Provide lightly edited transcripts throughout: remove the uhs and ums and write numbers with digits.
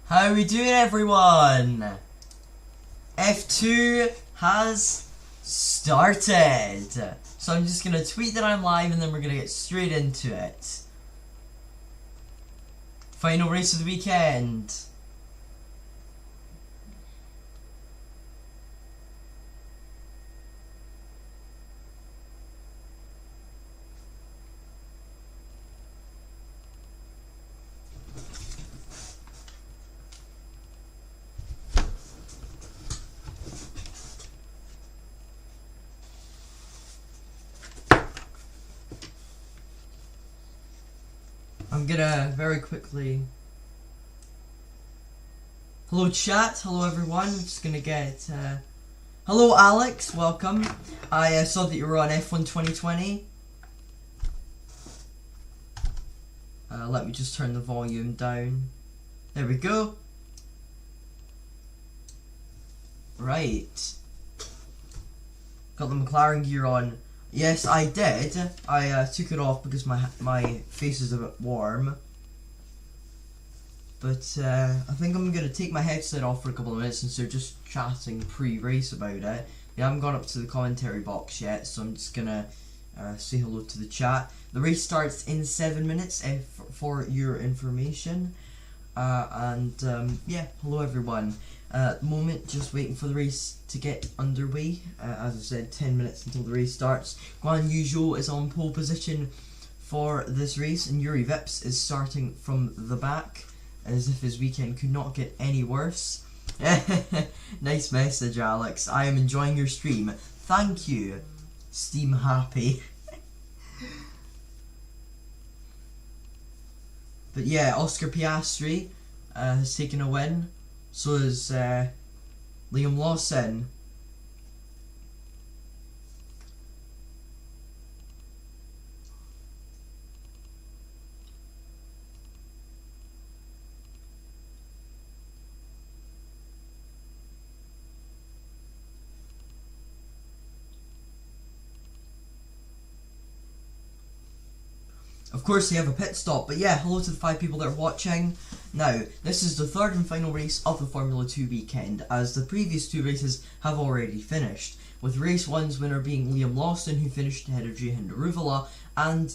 How we doing, everyone? F2 has started. So I'm just gonna tweet that I'm live and then we're gonna get straight into it. Final race of the weekend. I'm gonna very quickly. Hello chat, hello everyone. I'm just gonna get hello Alex, welcome. I saw that you were on F1 2020. Let me just turn the volume down. There we go. Right. Got the McLaren gear on. Yes, I did. I took it off because my face is a bit warm. But I think I'm going to take my headset off for a couple of minutes since they're just chatting pre-race about it. We haven't gone up to the commentary box yet, so I'm just going to say hello to the chat. The race starts in 7 minutes for your information. Yeah, hello everyone. At the moment, just waiting for the race to get underway. As I said, 10 minutes until the race starts. Guan Yu Zhou is on pole position for this race, and Yuri Vips is starting from the back, as if his weekend could not get any worse. Nice message, Alex. I am enjoying your stream. Thank you, Steam Happy. But yeah, Oscar Piastri has taken a win. So is Liam Lawson. Of course, they have a pit stop, but yeah, hello to the 5 people that are watching. Now, this is the third and final race of the Formula 2 weekend, as the previous 2 races have already finished, with race 1's winner being Liam Lawson, who finished ahead of Jehan Daruvala, and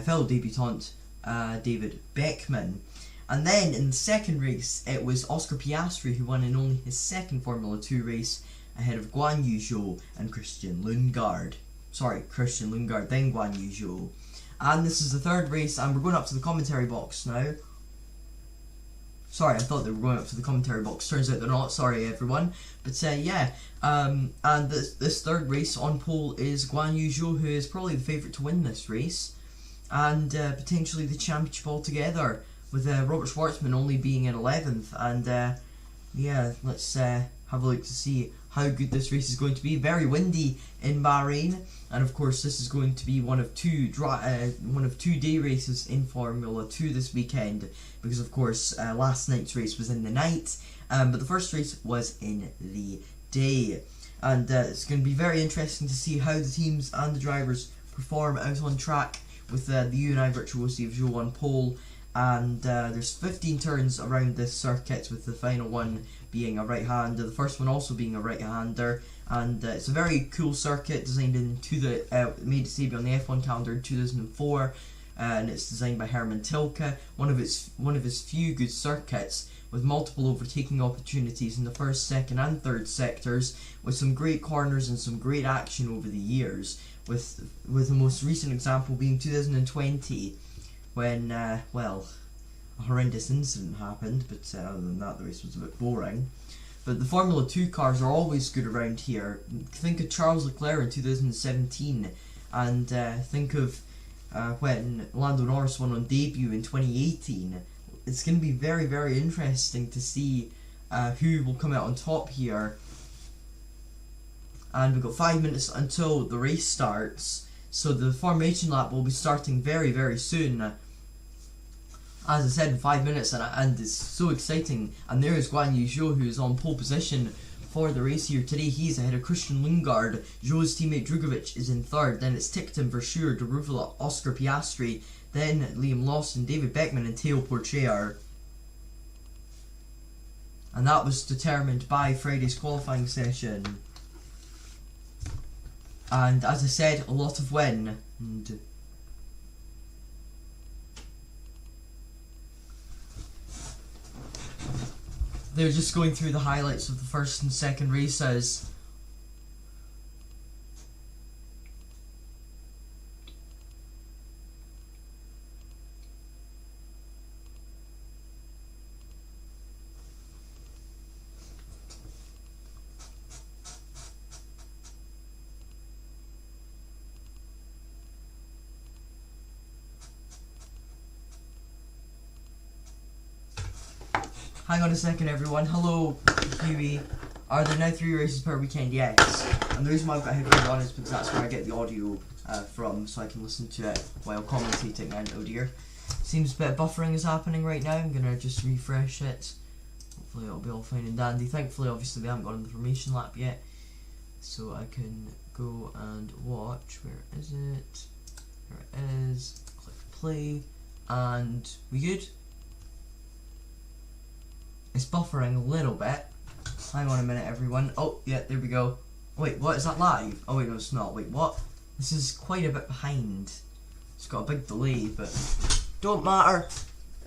fellow debutant, David Beckman. And then, in the second race, it was Oscar Piastri who won in only his second Formula 2 race, ahead of Guan Yu Zhou and Christian Lundgaard. Sorry, Christian Lundgaard, then Guan Yu Zhou. And this is the third race, and we're going up to the commentary box now. Sorry, I thought they were going up to the commentary box. Turns out they're not. Sorry, everyone. But yeah, and this third race on pole is Guan Yu Zhou, who is probably the favourite to win this race, and potentially the championship altogether, with Robert Schwartzman only being in 11th. And yeah, let's have a look to see how good this race is going to be. Very windy in Bahrain, and of course this is going to be one of two day races in Formula 2 this weekend, because of course last night's race was in the night, but the first race was in the day. And it's going to be very interesting to see how the teams and the drivers perform out on track with the UNI Virtuosi of Zhou on pole. And there's 15 turns around this circuit, with the final one being a right-hander, the first one also being a right-hander. And it's a very cool circuit, designed into made its debut on the F1 calendar in 2004, and it's designed by Herman Tilke. One of his few good circuits, with multiple overtaking opportunities in the first, second, and third sectors, with some great corners and some great action over the years. With the most recent example being 2020. When, well, a horrendous incident happened, but other than that, the race was a bit boring. But the Formula 2 cars are always good around here. Think of Charles Leclerc in 2017, and think of when Lando Norris won on debut in 2018. It's going to be very, very interesting to see who will come out on top here. And we've got 5 minutes until the race starts, so the formation lap will be starting very, very soon. As I said, in 5 minutes, and it's so exciting. And there is Guan Yu Zhou, who is on pole position for the race here today. He's ahead of Christian Lundgaard. Zhou's teammate Drugovic is in third. Then it's Tickton, Verschure, Daruvala, Oscar Piastri. Then Liam Lawson, David Beckman, and Theo Pourchaire. and that was determined by Friday's qualifying session. And as I said, a lot of wind. They're just going through the highlights of the first and second races. Hang on a second, everyone. Hello, Huey. Are there now 3 races per weekend? Yes. And the reason why I've got headphones on is because that's where I get the audio from, so I can listen to it while commentating. And oh dear, seems a bit of buffering is happening right now. I'm gonna just refresh it. Hopefully it'll be all fine and dandy. Thankfully, obviously, we haven't got on the formation lap yet, so I can go and watch. Where is it? There it is. Click play, and we good? It's buffering a little bit. Hang on a minute, everyone. Oh, yeah, there we go. Wait, what? Is that live? Oh, wait, no, it's not. Wait, what? This is quite a bit behind. It's got a big delay, but don't matter.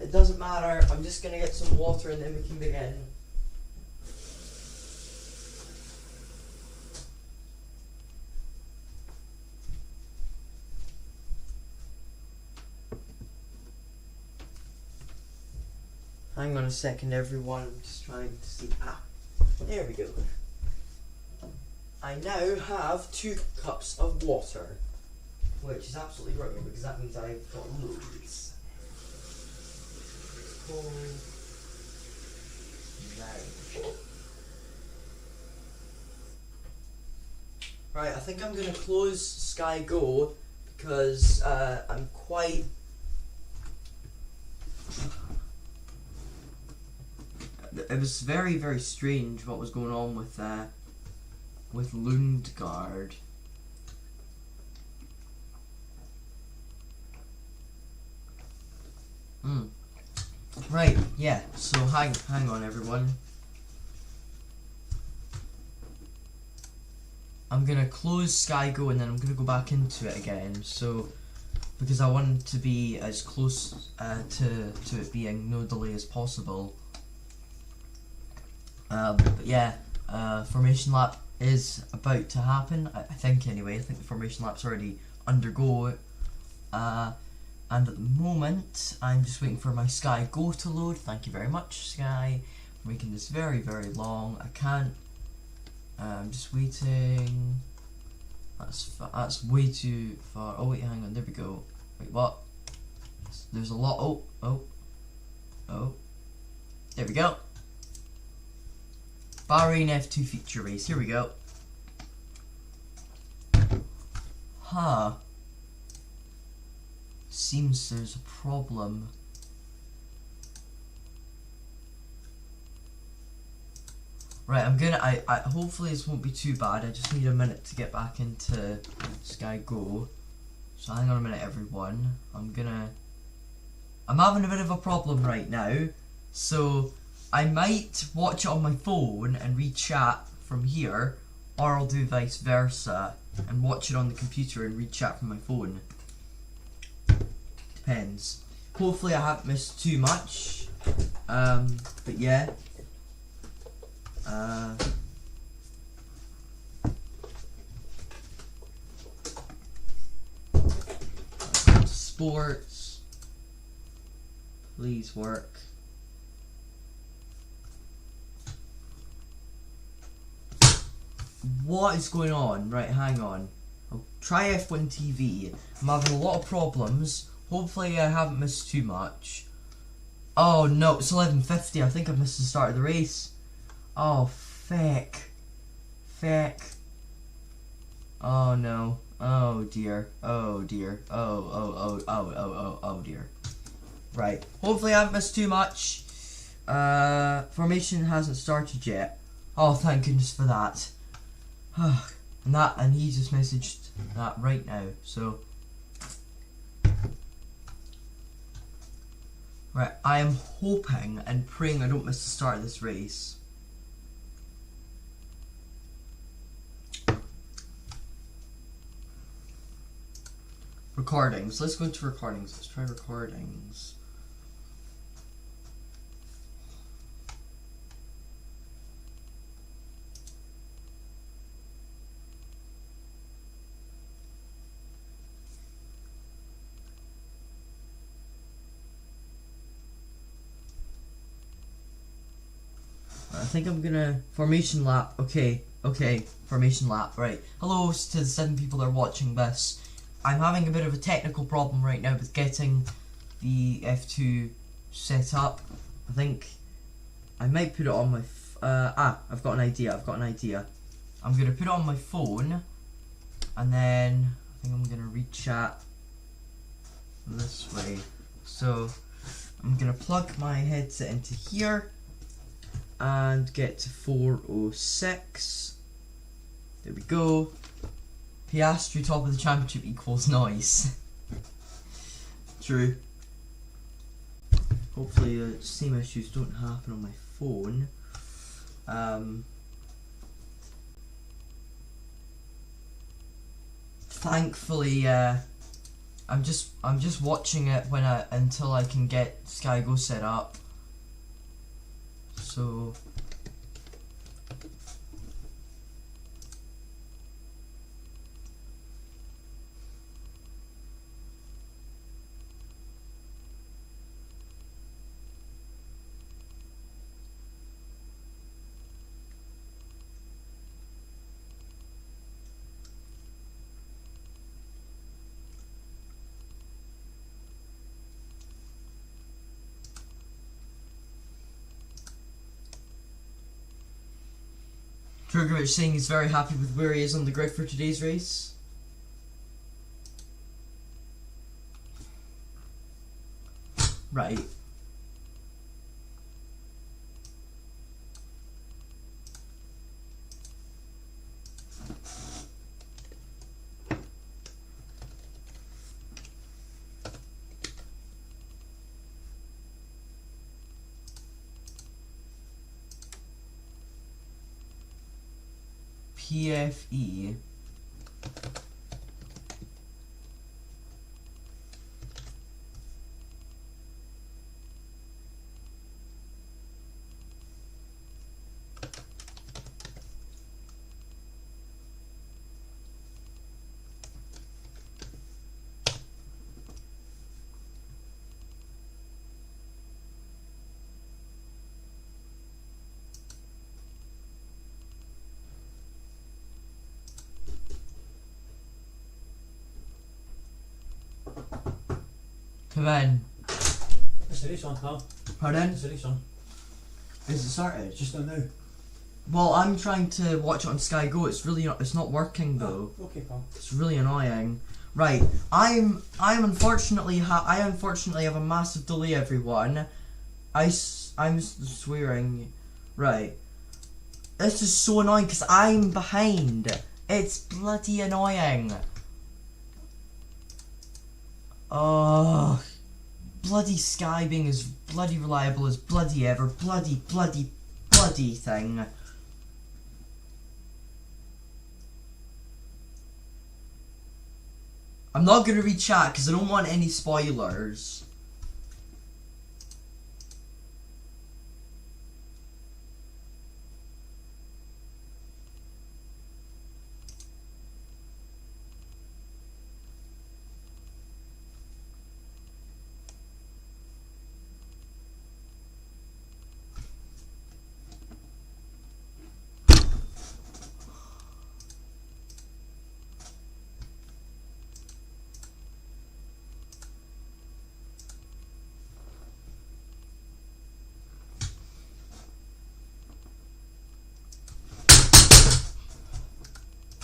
It doesn't matter. I'm just going to get some water and then we can begin. Hang on a second, everyone. I'm just trying to see. Ah, there we go. I now have 2 cups of water, which is absolutely brilliant because that means I've got loads. Right, I think I'm going to close Sky Go because I'm quite... It was very, very strange what was going on with Lundgaard. Right, yeah, so hang on, everyone. I'm gonna close Sky Go and then I'm gonna go back into it again, so because I want to be as close to it being no delay as possible. But yeah, formation lap is about to happen, I think anyway. I think the formation lap's already undergo. And at the moment, I'm just waiting for my Sky Go to load. Thank you very much, Sky, for making this very, very long. I can't, I'm just waiting. That's way too far. Oh wait, hang on, there we go. Wait, what? There's a lot, oh. There we go. Bahrain F2 feature race, here we go. Huh. Seems there's a problem. Right, I'm gonna, I hopefully this won't be too bad. I just need a minute to get back into Sky Go. So hang on a minute, everyone. I'm having a bit of a problem right now. So I might watch it on my phone and read chat from here, or I'll do vice versa and watch it on the computer and read chat from my phone. Depends. Hopefully I haven't missed too much. But yeah. Sports. Please work. What is going on? Right, hang on. I'll try F1 TV. I'm having a lot of problems. Hopefully I haven't missed too much. Oh no, it's 11:50. I think I've missed the start of the race. Oh, feck. Oh no. Oh dear. Oh dear. Oh dear. Right. Hopefully I haven't missed too much. Formation hasn't started yet. Oh, thank goodness for that. And he just messaged that right now, so right, I am hoping and praying I don't miss the start of this race. recordings. Let's go into recordings. Let's try recordings. I think I'm gonna formation lap. Okay, formation lap. Right. Hello to the 7 people that are watching this. I'm having a bit of a technical problem right now with getting the F2 set up. I think I might put it on my. I've got an idea. I'm gonna put it on my phone, and then I think I'm gonna re-chat this way. So I'm gonna plug my headset into here and get to 406. There we go. Piastri top of the championship equals noise. True. Hopefully the same issues don't happen on my phone. Thankfully, I'm just watching it until I can get Sky Go set up. So Drugovic saying he's very happy with where he is on the grid for today's race. Right. PFE. Come in. Is the race on, pal? Pardon? Is the race on? Is it started? Just on now. Well, I'm trying to watch it on Sky Go. It's not working though. Oh, okay, pal. It's really annoying. Right, I unfortunately have a massive delay, everyone. I'm swearing. Right, this is so annoying because I'm behind. It's bloody annoying. Oh, bloody Sky being as bloody reliable as bloody ever. Bloody thing. I'm not gonna read chat because I don't want any spoilers.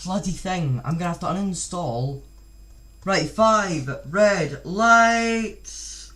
Bloody thing. I'm gonna have to uninstall. Right, 5 red lights.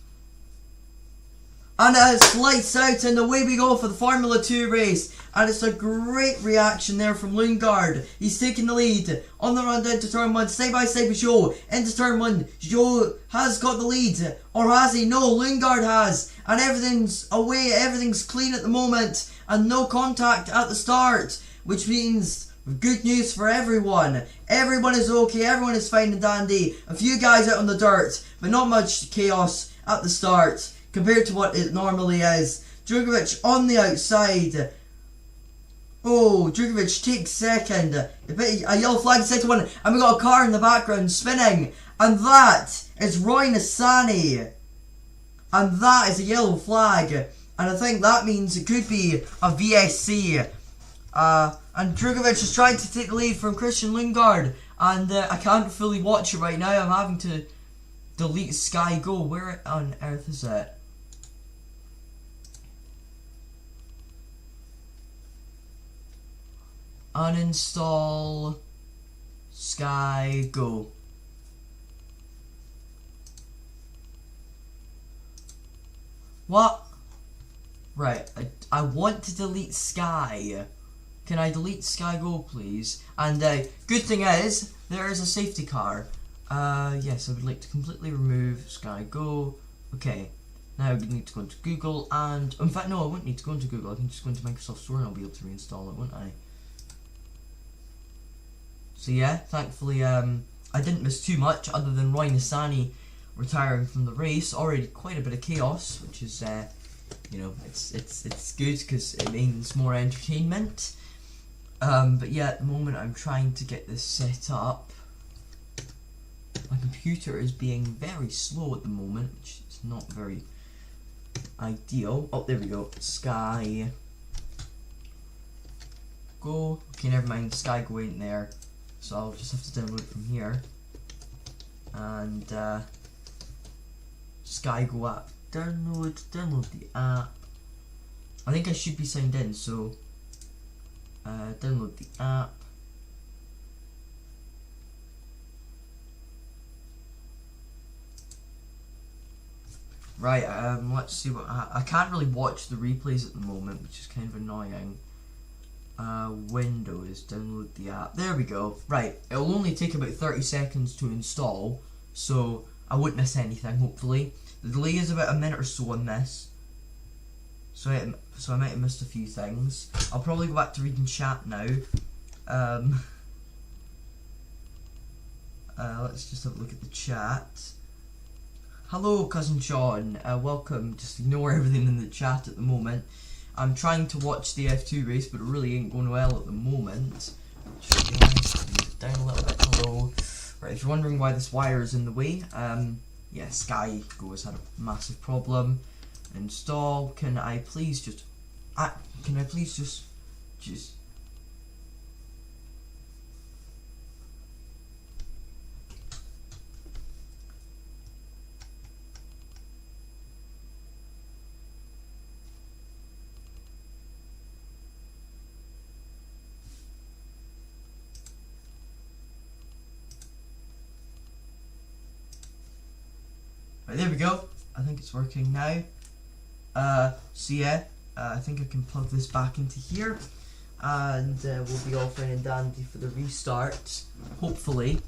And it's lights out and away we go for the Formula 2 race. And it's a great reaction there from Lundgaard. He's taking the lead on the run down to turn 1, side by side with Joe. Into turn 1, Joe has got the lead. Or has he? No, Lundgaard has. And everything's away, everything's clean at the moment. And no contact at the start. Which means Good news for everyone. Everyone is okay, everyone is fine and dandy. A few guys out on the dirt, but not much chaos at the start compared to what it normally is. Djokovic on the outside. Oh, Djokovic takes second. A yellow flag second one, and we got a car in the background spinning. And that is Roy Nissany. And that is a yellow flag. And I think that means it could be a VSC. And Djokovic is trying to take the lead from Christian Lundgaard. And I can't fully watch it right now. I'm having to delete Sky Go. Where on earth is it? Uninstall Sky Go. What? Right, I want to delete Sky. Can I delete Sky Go, please? And good thing is, there is a safety car. Yes, I would like to completely remove Sky Go. Okay, now we need to go into Google and... In fact, no, I wouldn't need to go into Google. I can just go into Microsoft Store and I'll be able to reinstall it, won't I? So yeah, thankfully, I didn't miss too much other than Roy Nissany retiring from the race. Already quite a bit of chaos, which is, you know, it's good because it means more entertainment. But yeah, at the moment I'm trying to get this set up. My computer is being very slow at the moment, which is not very ideal. Oh, there we go. Sky Go. Okay, never mind. Sky Go ain't there. So I'll just have to download it from here. And Sky Go app. Download the app. I think I should be signed in, so download the app. Right, let's see what I can't really watch the replays at the moment, which is kind of annoying. Windows, download the app. There we go. Right, it'll only take about 30 seconds to install, so I won't miss anything, hopefully. The delay is about a minute or so on this, so I might have missed a few things. I'll probably go back to reading chat now. Let's just have a look at the chat. Hello, Cousin Sean. Welcome. Just ignore everything in the chat at the moment. I'm trying to watch the F2 race, but it really ain't going well at the moment. Should be nice. Move it down a little bit. Hello. Right, if you're wondering why this wire is in the way, yeah, Sky Go has had a massive problem. Install. Can I please just Right, there we go. I think it's working now. So yeah, I think I can plug this back into here, and we'll be all fine and dandy for the restart. Hopefully.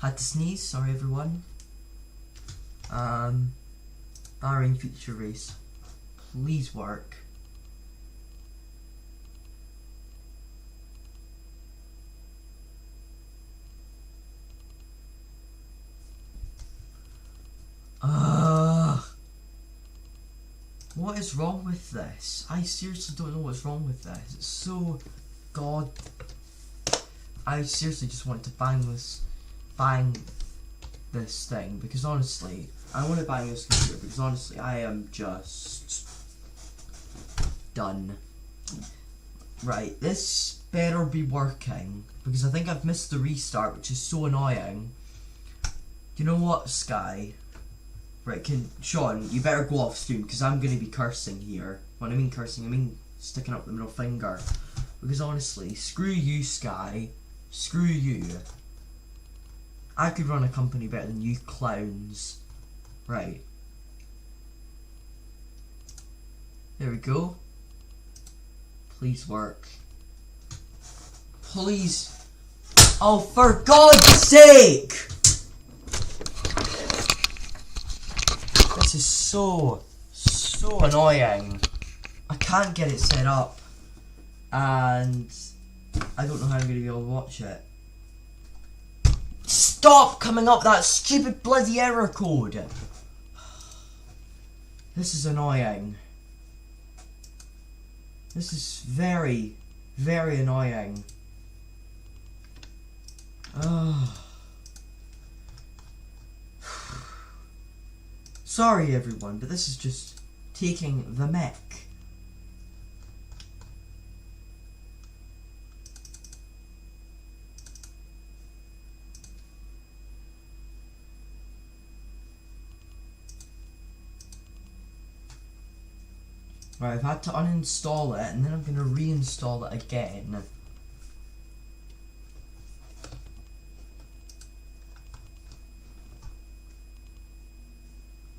Had to sneeze. Sorry, everyone. Barring future race, please work. What is wrong with this? I seriously don't know what's wrong with this. It's so... God... I seriously just want to bang this thing, because honestly, I want to bang this computer, because honestly, I am just... done. Right, this better be working, because I think I've missed the restart, which is so annoying. You know what, Sky? Right, Sean, you better go off stream, because I'm going to be cursing here. When I mean cursing, I mean sticking up the middle finger. Because honestly, screw you, Sky. Screw you. I could run a company better than you clowns. Right. There we go. Please work. Please. Oh, for God's sake! so annoying. I can't get it set up, and I don't know how I'm going to be able to watch it. Stop coming up with that stupid bloody error code! This is annoying. This is very, very annoying. Sorry everyone, but this is just taking the mech. Right, I've had to uninstall it and then I'm going to reinstall it again.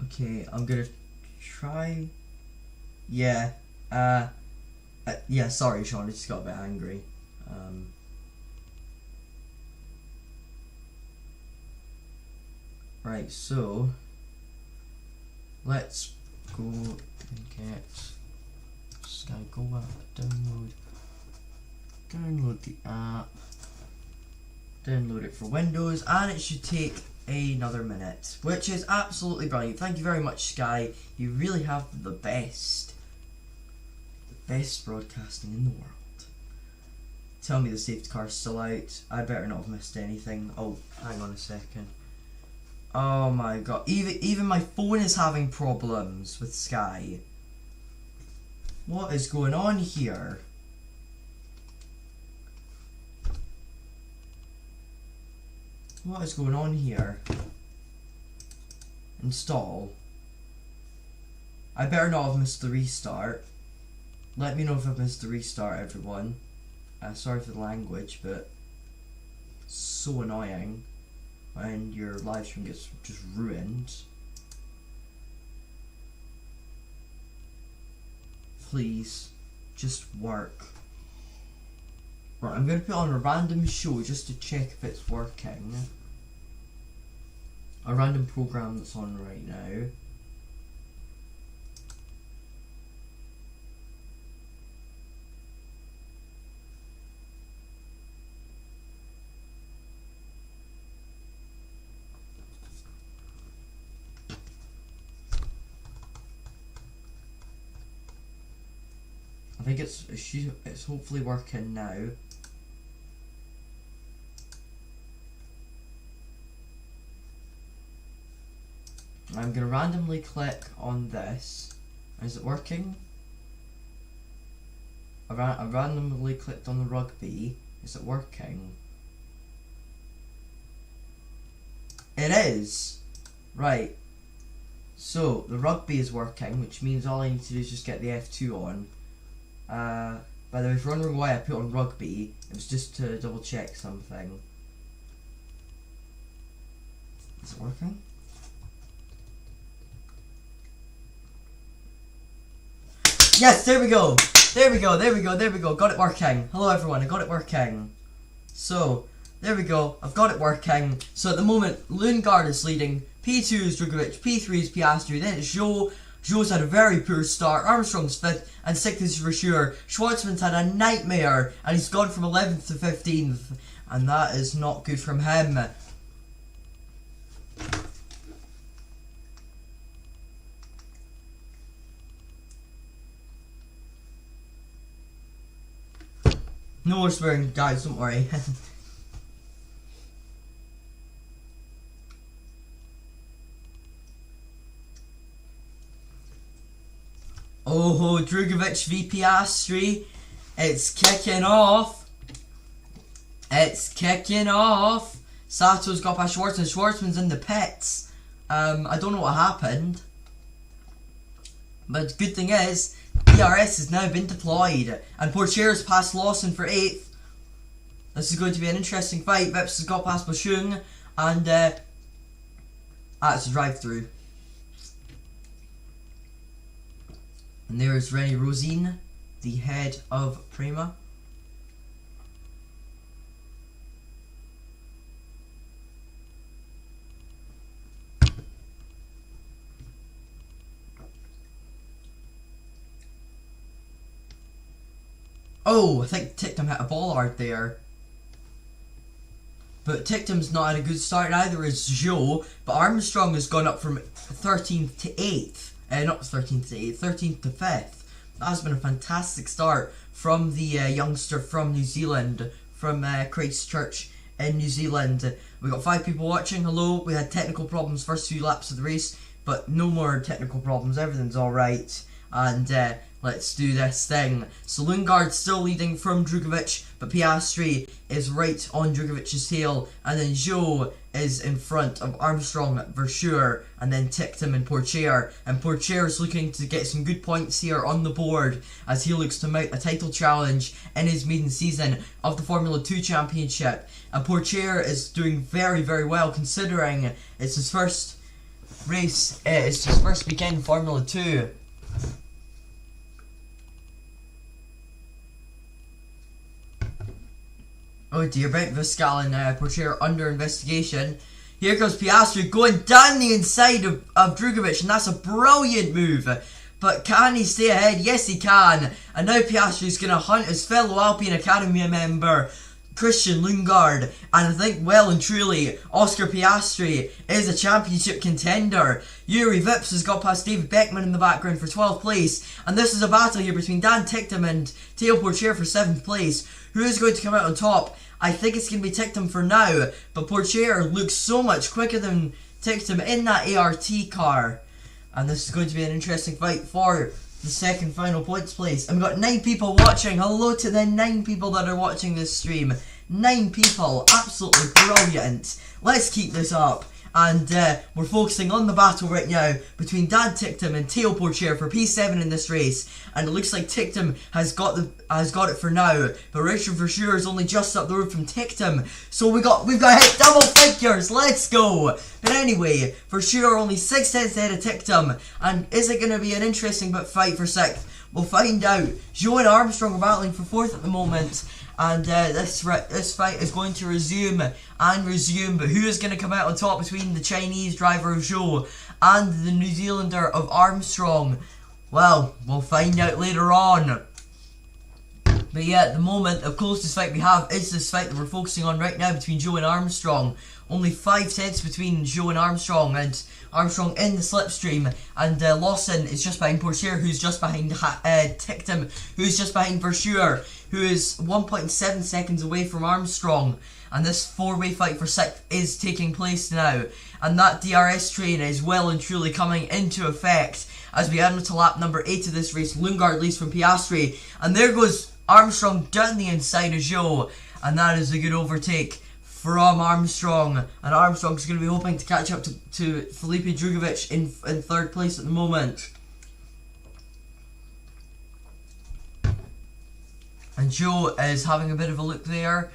Okay, I'm gonna try. Yeah, yeah. Sorry, Sean. I just got a bit angry. Right. So let's go and get. Just gotta go up, download the app, download it for Windows, and it should take another minute, which is absolutely brilliant. Thank you very much, Sky. You really have the best broadcasting in the world. Tell me the safety car's still out. I better not have missed anything. Oh, hang on a second. Oh my god, even my phone is having problems with Sky. What is going on here? What is going on here? Install. I better not have missed the restart. Let me know if I've missed the restart, everyone. Sorry for the language, but so annoying when your live stream gets just ruined. Please, just work. Right, I'm going to put on a random show just to check if it's working. A random program that's on right now. I think it's hopefully working now. I'm going to randomly click on this. Is it working? I randomly clicked on the rugby. Is it working? It is! Right. So, the rugby is working, which means all I need to do is just get the F2 on. By the way, if you're wondering why I put on rugby, it was just to double check something. Is it working? Yes, there we go. There we go. Got it working. Hello everyone, I got it working. So, there we go. I've got it working. So at the moment, Lundgaard is leading. P2 is Drugovic. P3 is Piastri. Then it's Zhou. Zhou's had a very poor start. Armstrong's 5th. And 6th is for sure. Schwartzman's had a nightmare. And he's gone from 11th to 15th. And that is not good from him. No more swearing, guys, don't worry. Oh, Drugovic v Piastri. It's kicking off. It's kicking off. Sato's got past Schwartzman. Schwartzman's in the pits. I don't know what happened. But the good thing is, DRS has now been deployed. And Porchere's passed Lawson for 8th. This is going to be an interesting fight. Vips has got past Bashung. And, it's a drive-through. And there's Rennie Rosine, the head of Prima. Oh, I think Tictum hit a bollard there. But Tictum's not had a good start, neither is Joe. But Armstrong has gone up from 13th to 8th. Not 13th to 8th, 13th to 5th. That has been a fantastic start from the youngster from New Zealand, from Christchurch in New Zealand. We got 5 people watching. Hello. We had technical problems first few laps of the race, but no more technical problems. Everything's alright. And let's do this thing. So Lundgaard's still leading from Drugovich, but Piastri is right on Drugovic's tail, and then Joe is in front of Armstrong for sure, and then Tictum and Pourchaire. And Pourchaire is looking to get some good points here on the board as he looks to mount a title challenge in his maiden season of the Formula 2 Championship. And Pourchaire is doing very, very well considering it's his first race, it's his first weekend in Formula 2. Oh dear, right, Viscal and Pourchaire under investigation. Here goes Piastri going down the inside of Drugovich, and that's a brilliant move. But can he stay ahead? Yes, he can. And now Piastri's going to hunt his fellow Alpine Academy member, Christian Lundgaard. And I think well and truly, Oscar Piastri is a championship contender. Yuri Vips has got past David Beckman in the background for 12th place. And this is a battle here between Dan Tictum and Theo Pourchaire for 7th place. Who is going to come out on top? I think it's going to be Tictum for now, but Pourchaire looks so much quicker than Tictum in that ART car. And this is going to be an interesting fight for the second final points place. And we've got 9 people watching. Hello to the 9 people that are watching this stream. 9 people. Absolutely brilliant. Let's keep this up. And we're focusing on the battle right now between Dan Tictum and Theo Pourchaire for P7 in this race. And it looks like Tictum has got it for now, but Richard Verschure is only just up the road from Tictum. So we've got hit double figures. Let's go. But anyway, Verschure only 6 tenths ahead of Tictum. And is it going to be an interesting fight for 6th? We'll find out. Joe and Armstrong are battling for 4th at the moment. And this fight is going to resume and resume. But who is going to come out on top between the Chinese driver of Zhou and the New Zealander of Armstrong? Well, we'll find out later on. But yeah, at the moment, the closest fight we have is this fight that we're focusing on right now between Zhou and Armstrong. Only 5 tenths between Zhou and Armstrong Armstrong in the slipstream. And Lawson is just behind Pourchaire, who's just behind Tictum, who's just behind Verschure, who is 1.7 seconds away from Armstrong. And this 4-way fight for 6th is taking place now. And that DRS train is well and truly coming into effect as we head into lap number 8 of this race. Lundgaard leads from Piastri. And there goes Armstrong down the inside of Zhou. And that is a good overtake from Armstrong. And Armstrong's going to be hoping to catch up to Felipe Drugovich in 3rd place at the moment. And Joe is having a bit of a look there.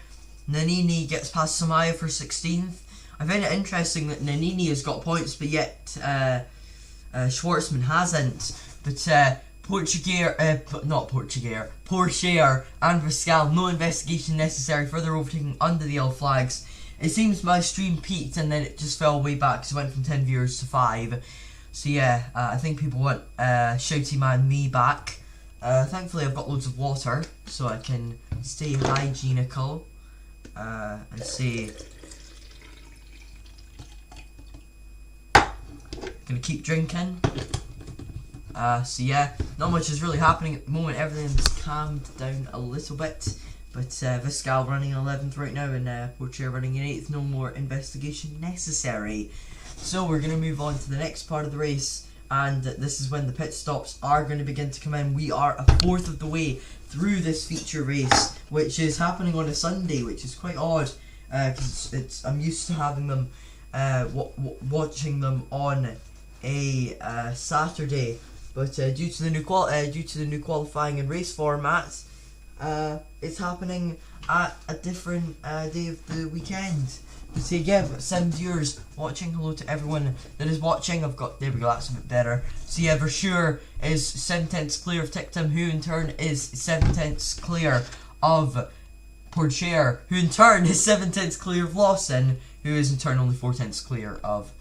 Nannini gets past Samaya for 16th. I find it interesting that Nannini has got points, but yet Schwartzman hasn't. But Pourchaire and Viscal, no investigation necessary, further overtaking under the yellow flags. It seems my stream peaked and then it just fell way back, so it went from 10 viewers to 5. So yeah, I think people want Shouty Man me back. Thankfully I've got loads of water, so I can stay hygienical and stay... Gonna keep drinking. So yeah, not much is really happening at the moment. Everything's calmed down a little bit. But Viscal running in 11th right now and Pourchaire running in 8th. No more investigation necessary. So we're going to move on to the next part of the race. And this is when the pit stops are going to begin to come in. We are a 4th of the way through this feature race, which is happening on a Sunday, which is quite odd. Because I'm used to having them, watching them on a Saturday. But due to the new qualifying and race formats, it's happening at a different day of the weekend. So yeah, I've got 7 viewers watching. Hello to everyone that is watching. There we go, that's a bit better. So yeah, Verschure is 7 tenths clear of Tictum, who in turn is 7 tenths clear of Pourchaire, who in turn is 7 tenths clear of Lawson, who is in turn only 4 tenths clear of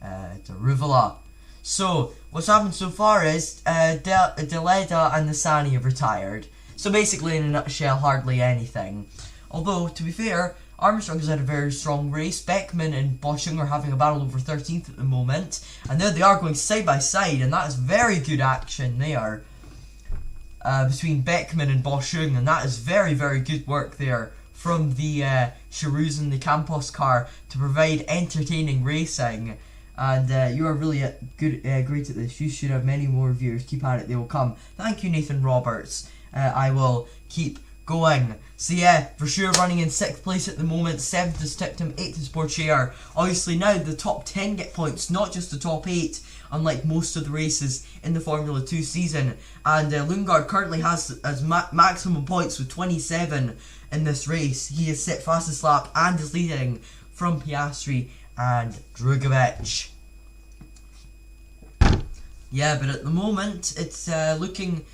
Deruvula. So, what's happened so far is Deleda and Nisani have retired. So basically, in a nutshell, hardly anything. Although, to be fair, Armstrong has had a very strong race. Beckman and Boschung are having a battle over 13th at the moment. And there they are going side by side, and that is very good action there. Between Beckman and Boschung, and that is very, very good work there from the Charouz and the Campos car to provide entertaining racing. And you are really great at this. You should have many more viewers. Keep at it, they will come. Thank you, Nathan Roberts. I will keep going. So yeah, Verschure running in 6th place at the moment. 7th is Tictum, 8th is Portier. Obviously now the top 10 get points, not just the top 8, unlike most of the races in the Formula 2 season. And Lundgaard currently has maximum points with 27 in this race. He is set fastest lap and is leading from Piastri and Drugovich. Yeah, but at the moment it's looking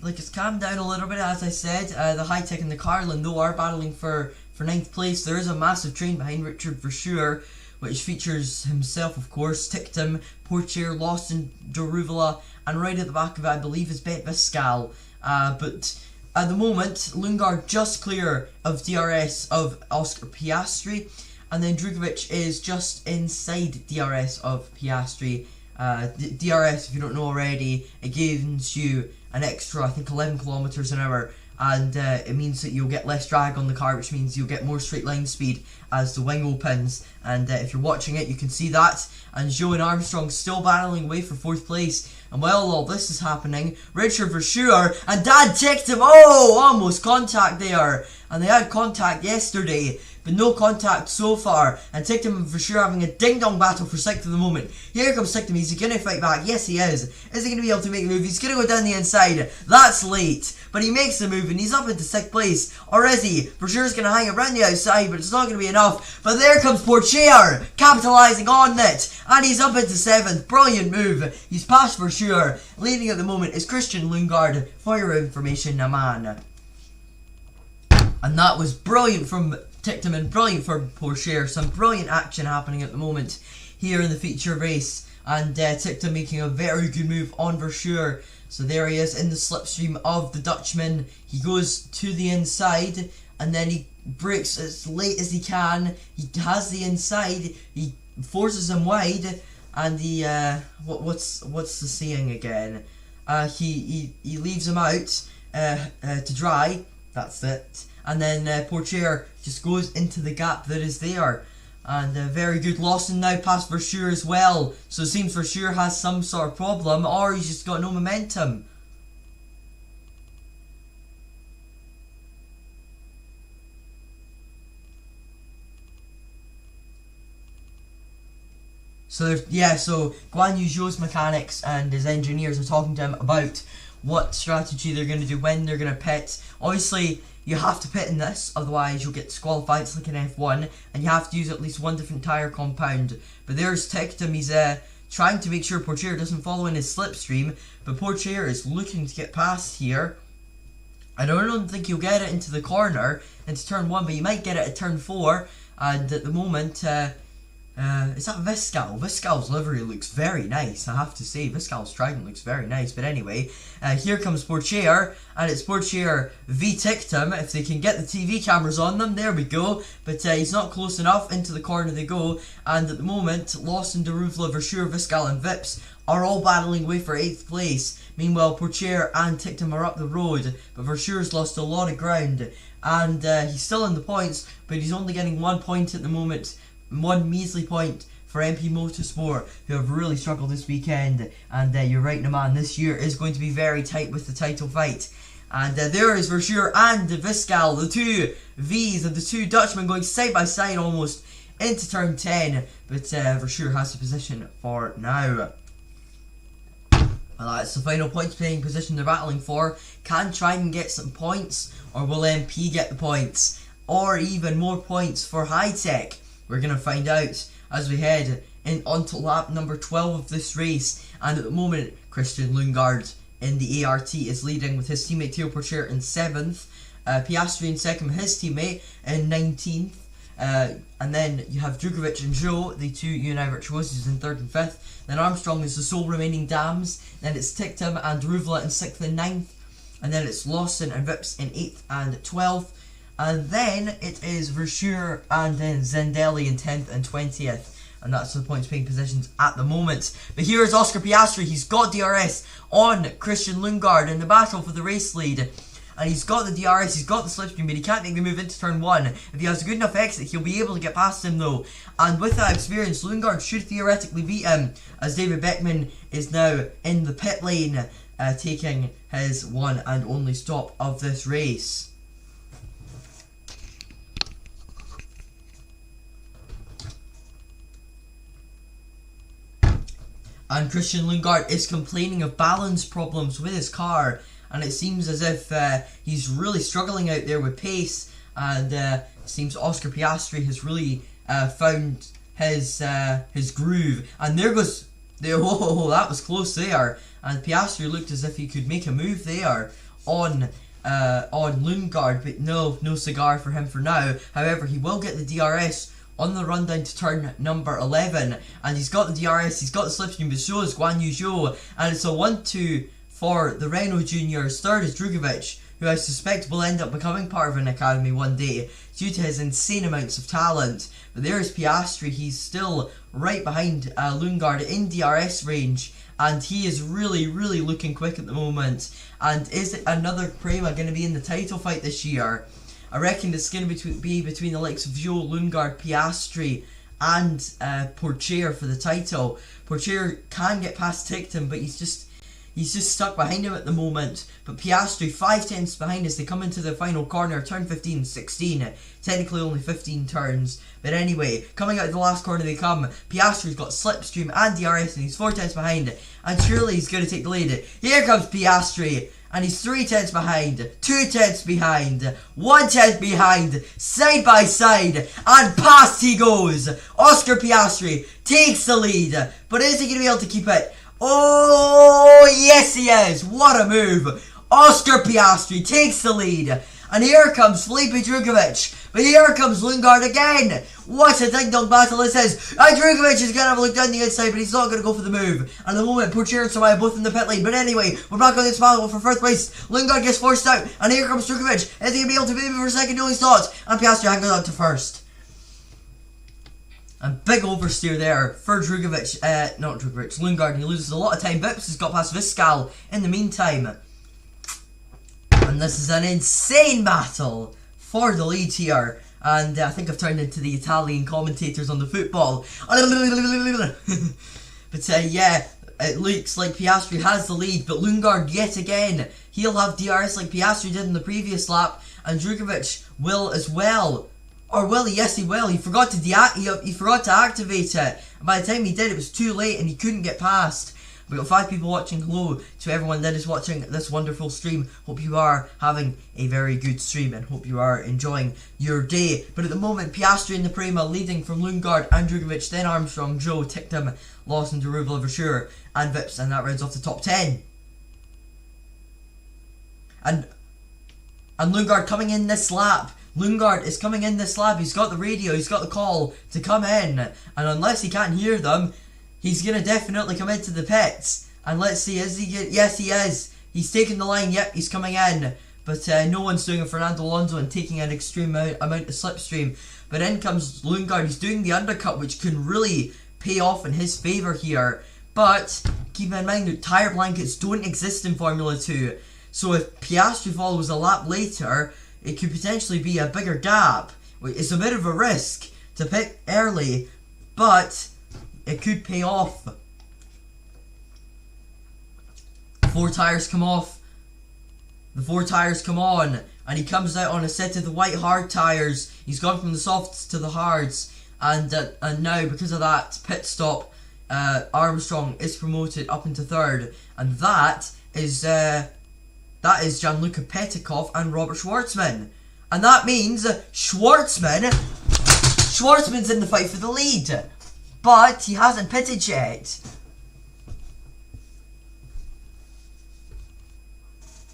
like it's calmed down a little bit. As I said, the High-Tech and the Carlin though are battling for 9th place. There is a massive train behind Richard Verschure, which features himself, of course, Tictum, Portier, Lawson, Daruvala, and right at the back of it, I believe, is Bet Viscal. But at the moment, Lundgaard just clear of DRS of Oscar Piastri, and then Drugovich is just inside DRS of Piastri. DRS, if you don't know already, it gives you an extra, I think, 11 kilometers an hour, and it means that you'll get less drag on the car, which means you'll get more straight line speed as the wing opens. And if you're watching it, you can see that. And Joe and Armstrong still battling away for 4th place. And while all this is happening, Richard Verschure and Dad Tictum, oh, almost contact there. And they had contact yesterday, but no contact so far. And Tictum and Verschure having a ding-dong battle for 6th at the moment. Here comes Tictum, is he going to fight back? Yes, he is. Is he going to be able to make the move? He's going to go down the inside. That's late. But he makes the move and he's up into 6th place. Or is he? Verschure's going to hang around the outside, but it's not going to be enough. But there comes Portier, capitalising on it. And he's up into 7th. Brilliant move. He's past Verschure. Leading at the moment is Christian Lundgaard. For your information, Naman. And that was brilliant from Tictum and brilliant for Portier. Some brilliant action happening at the moment here in the feature race. And Tictum making a very good move on Verschure. So there he is in the slipstream of the Dutchman. He goes to the inside and then he brakes as late as he can. He has the inside. He forces him wide, and he what's the saying again? He leaves him out to dry. That's it. And then Portier just goes into the gap that is there. And very good. Lawson now past Verschure as well. So it seems Verschure has some sort of problem, or he's just got no momentum. So so Guan Yu Zhou's mechanics and his engineers are talking to him about what strategy they're going to do, when they're going to pit. Obviously, you have to pit in this, otherwise you'll get disqualified. It's like an F1, and you have to use at least one different tyre compound. But there's Tictum, he's trying to make sure Portier doesn't follow in his slipstream, but Portier is looking to get past here. I don't think he'll get it into the corner, into turn 1, but he might get it at turn 4, and at the moment, is that Viscal? Viscal's livery looks very nice, I have to say. Viscal's trident looks very nice. But anyway, here comes Portier, and it's Portier v Tictum. If they can get the TV cameras on them, there we go. But he's not close enough. Into the corner they go, and at the moment, Lawson, Daruvala, Verschure, Viscal and Vips are all battling away for 8th place. Meanwhile, Portier and Tictum are up the road, but Verschure's lost a lot of ground, and he's still in the points, but he's only getting 1 point at the moment. 1 measly point for MP Motorsport, who have really struggled this weekend. And you're right, Naman, this year is going to be very tight with the title fight. And there is Verschure and Viscal, the two V's and the two Dutchmen going side by side almost into turn 10. But Verschure has the position for now. And that's the final points playing position they're battling for. Can Trident get some points, or will MP get the points? Or even more points for High-Tech? We're going to find out as we head onto lap number 12 of this race. And at the moment, Christian Lundgaard in the ART is leading with his teammate Theo Portier in 7th. Piastri in 2nd, his teammate in 19th. And then you have Drugovich and Zhou, the two Uni Virtuosos, in 3rd and 5th. Then Armstrong is the sole remaining dams. Then it's Tictum and Daruvala in 6th and 9th. and then it's Lawson and Vips in 8th and 12th, and then it is Verschure and then Zendelli in 10th and 20th. And that's the points paying positions at the moment. But here is Oscar Piastri. He's got DRS on Christian Lundgaard in the battle for the race lead. And he's got the DRS, he's got the slipstream, but he can't make the move into turn 1. If he has a good enough exit, he'll be able to get past him though. And with that experience, Lundgaard should theoretically beat him, as David Beckman is now in the pit lane, taking his one and only stop of this race. And Christian Lundgaard is complaining of balance problems with his car, and it seems as if he's really struggling out there with pace, and it seems Oscar Piastri has really found his groove. And there goes oh, that was close there, and Piastri looked as if he could make a move there on Lundgaard, but no cigar for him for now. However, he will get the DRS on the run down to turn number 11, and he's got the DRS, he's got the slipstream, but so is Guan Yu Zhou, and it's a 1-2 for the Renault Juniors. Third is Drugovic, who I suspect will end up becoming part of an academy one day due to his insane amounts of talent. But there's Piastri, he's still right behind Lundgaard in DRS range, and he is really looking quick at the moment. And is another Prema going to be in the title fight this year? I reckon it's going to be between the likes of Zhou, Lundgaard, Piastri and Pourchaire for the title. Pourchaire can get past Tickton, but he's just stuck behind him at the moment. But Piastri 5 tenths behind as they come into the final corner, turn 15 and 16. Technically only 15 turns. But anyway, coming out of the last corner they come. Piastri's got slipstream and DRS and he's 4 tenths behind. And surely he's going to take the lead. Here comes Piastri. And he's 3 tenths behind, 2 tenths behind, 1 tenth behind, side by side, and past he goes. Oscar Piastri takes the lead, but is he going to be able to keep it? Oh, yes he is. What a move. Oscar Piastri takes the lead. And here comes Felipe Drugovic. But here comes Lundgaard again. What a ding-dong battle this is. And Drugovic is going to have a look down the inside, but he's not going to go for the move. And at the moment, Pourchaire and Samaya both in the pit lane. But anyway, we're back on this battle for first place. Lundgaard gets forced out. And here comes Drugovic. Is he going to be able to beat him for second? No, he's not. And Piastri hangs on to first. And big oversteer there for Drugovic. Not Drugovic, Lundgaard. He loses a lot of time. Vips has got past Viscal in the meantime. And this is an insane battle for the lead here. And I think I've turned into the Italian commentators on the football. But yeah, it looks like Piastri has the lead. But Lundgaard yet again, he'll have DRS like Piastri did in the previous lap. And Drugovic will as well. Or will he? Yes, he will. He forgot to activate it. And by the time he did, it was too late and he couldn't get past. We've got 5 people watching. Hello to everyone that is watching this wonderful stream. Hope you are having a very good stream and hope you are enjoying your day. But at the moment, Piastri in the Prema leading from Lundgaard and Drugovic, then Armstrong, Zhou, Tickton, Lawson, Deruval, Verschure and Vips, and that rounds off the top 10. And Lundgaard coming in this lap. Lundgaard is coming in this lap. He's got the radio, he's got the call to come in. And unless he can't hear them, he's going to definitely come into the pits. And let's see, is he? Yes, he is. He's taking the line. Yep, he's coming in. But no one's doing a Fernando Alonso and taking an extreme amount of slipstream. But in comes Lundgaard. He's doing the undercut, which can really pay off in his favour here. But keep in mind that tyre blankets don't exist in Formula 2. So if Piastri follows a lap later, it could potentially be a bigger gap. It's a bit of a risk to pick early, but it could pay off. 4 tyres come off. The 4 tyres come on. And he comes out on a set of the white hard tyres. He's gone from the softs to the hards. And now, because of that pit stop, Armstrong is promoted up into 3rd. And that is Gianluca Petikov and Robert Schwartzman. And that means Schwartzman's in the fight for the lead. But he hasn't pitted yet.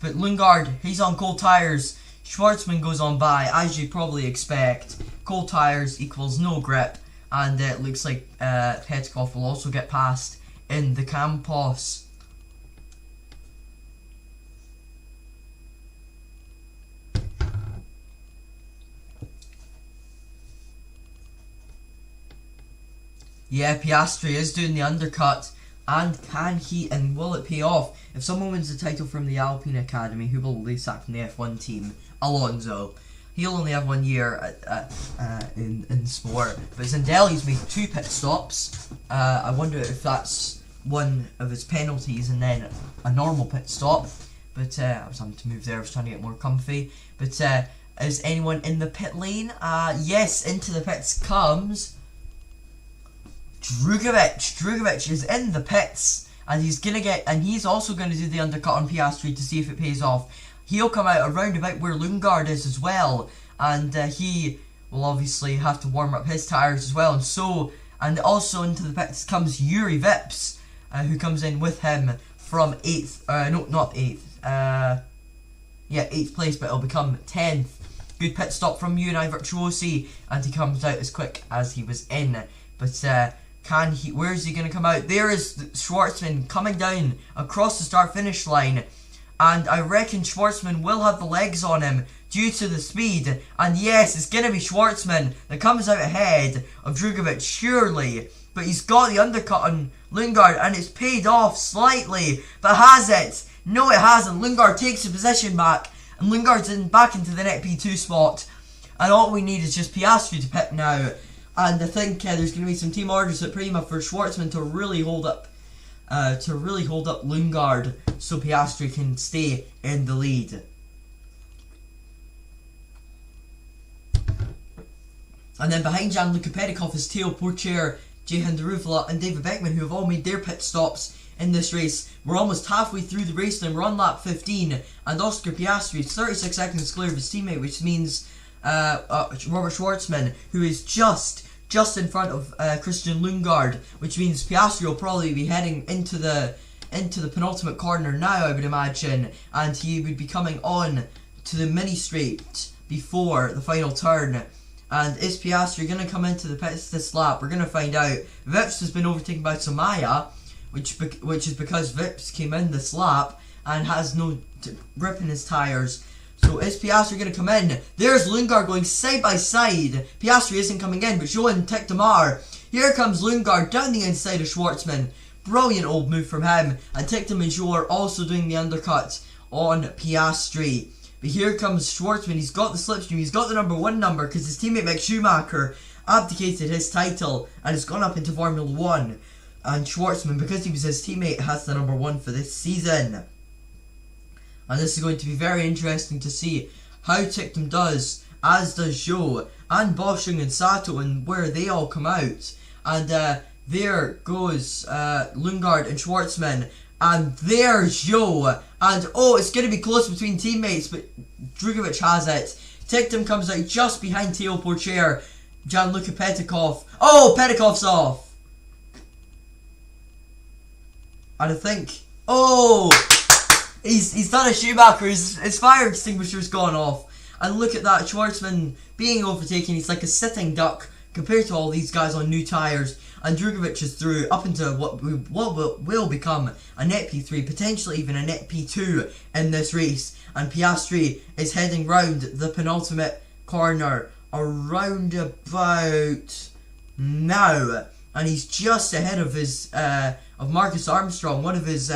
But Lundgaard, he's on cold tyres. Schwartzman goes on by, as you probably expect. Cold tyres equals no grip. And it looks like Petkov will also get past in the Campos. Yeah, Piastri is doing the undercut, and will it pay off? If someone wins the title from the Alpine Academy, who will they sack from the F1 team? Alonso. He'll only have 1 year in sport, but Zindelli's made 2 pit stops. I wonder if that's one of his penalties and then a normal pit stop. But I was having to move there, I was trying to get more comfy. But is anyone in the pit lane? Yes, into the pits comes Drugovic. Drugovic is in the pits, and he's also gonna do the undercut on Piastri to see if it pays off. He'll come out around about where Lundgaard is as well, and he will obviously have to warm up his tyres as well. And also into the pits comes Yuri Vips, who comes in with him from 8th. No, not 8th. 8th place, but it'll become 10th. Good pit stop from Unai Virtuosi, and he comes out as quick as he was in. But where is he going to come out? There is Schwartzman coming down across the start-finish line, and I reckon Schwartzman will have the legs on him due to the speed. And yes, it's going to be Schwartzman that comes out ahead of Drugovic, surely. But he's got the undercut on Lundgaard, and it's paid off slightly. But has it? No, it hasn't. Lundgaard takes the position back, and Lundgaard's back into the net P2 spot. And all we need is just Piastri to pit now. And I think there's going to be some team orders at Prima for Schwartzman to really hold up Lundgaard, so Piastri can stay in the lead. And then behind Gianluca Pedikov is Theo Pourchaire, Jehan Daruvula and David Beckman, who have all made their pit stops in this race. We're almost halfway through the race and we're on lap 15, and Oscar Piastri is 36 seconds clear of his teammate, which means Robert Schwartzman, who is just in front of Christian Lundgaard, which means Piastri will probably be heading into the penultimate corner now, I would imagine, and he would be coming on to the mini straight before the final turn. And is Piastri going to come into the pits this lap? We're going to find out. Vips has been overtaken by Somaya, which is because Vips came in this lap and has no grip in his tyres. So is Piastri going to come in? There's Lundgaard going side by side. Piastri isn't coming in, but Johan Tiktamar. Here comes Lundgaard down the inside of Schwartzman. Brilliant old move from him. And Tiktamar also doing the undercut on Piastri. But here comes Schwartzman. He's got the slipstream. He's got the number 1 number because his teammate Mick Schumacher abdicated his title and has gone up into Formula 1. And Schwartzman, because he was his teammate, has the number 1 for this season. And this is going to be very interesting to see how Tiktam does, as does Zhou, and Boschung and Sato, and where they all come out. And there goes Lundgaard and Schwartzman. And there's Zhou. And oh, it's going to be close between teammates, but Drugovic has it. Tiktam comes out just behind Theo Pourchaire, Gianluca Pedikov. Oh, Pedikov's off. And I think, oh, he's done a Schumacher. His fire extinguisher's gone off. And look at that, Schwartzman being overtaken. He's like a sitting duck compared to all these guys on new tyres. And Drugovic is through up into what will become a net P3, potentially even a net P2 in this race. And Piastri is heading round the penultimate corner around about now. And he's just ahead of of Marcus Armstrong, one of his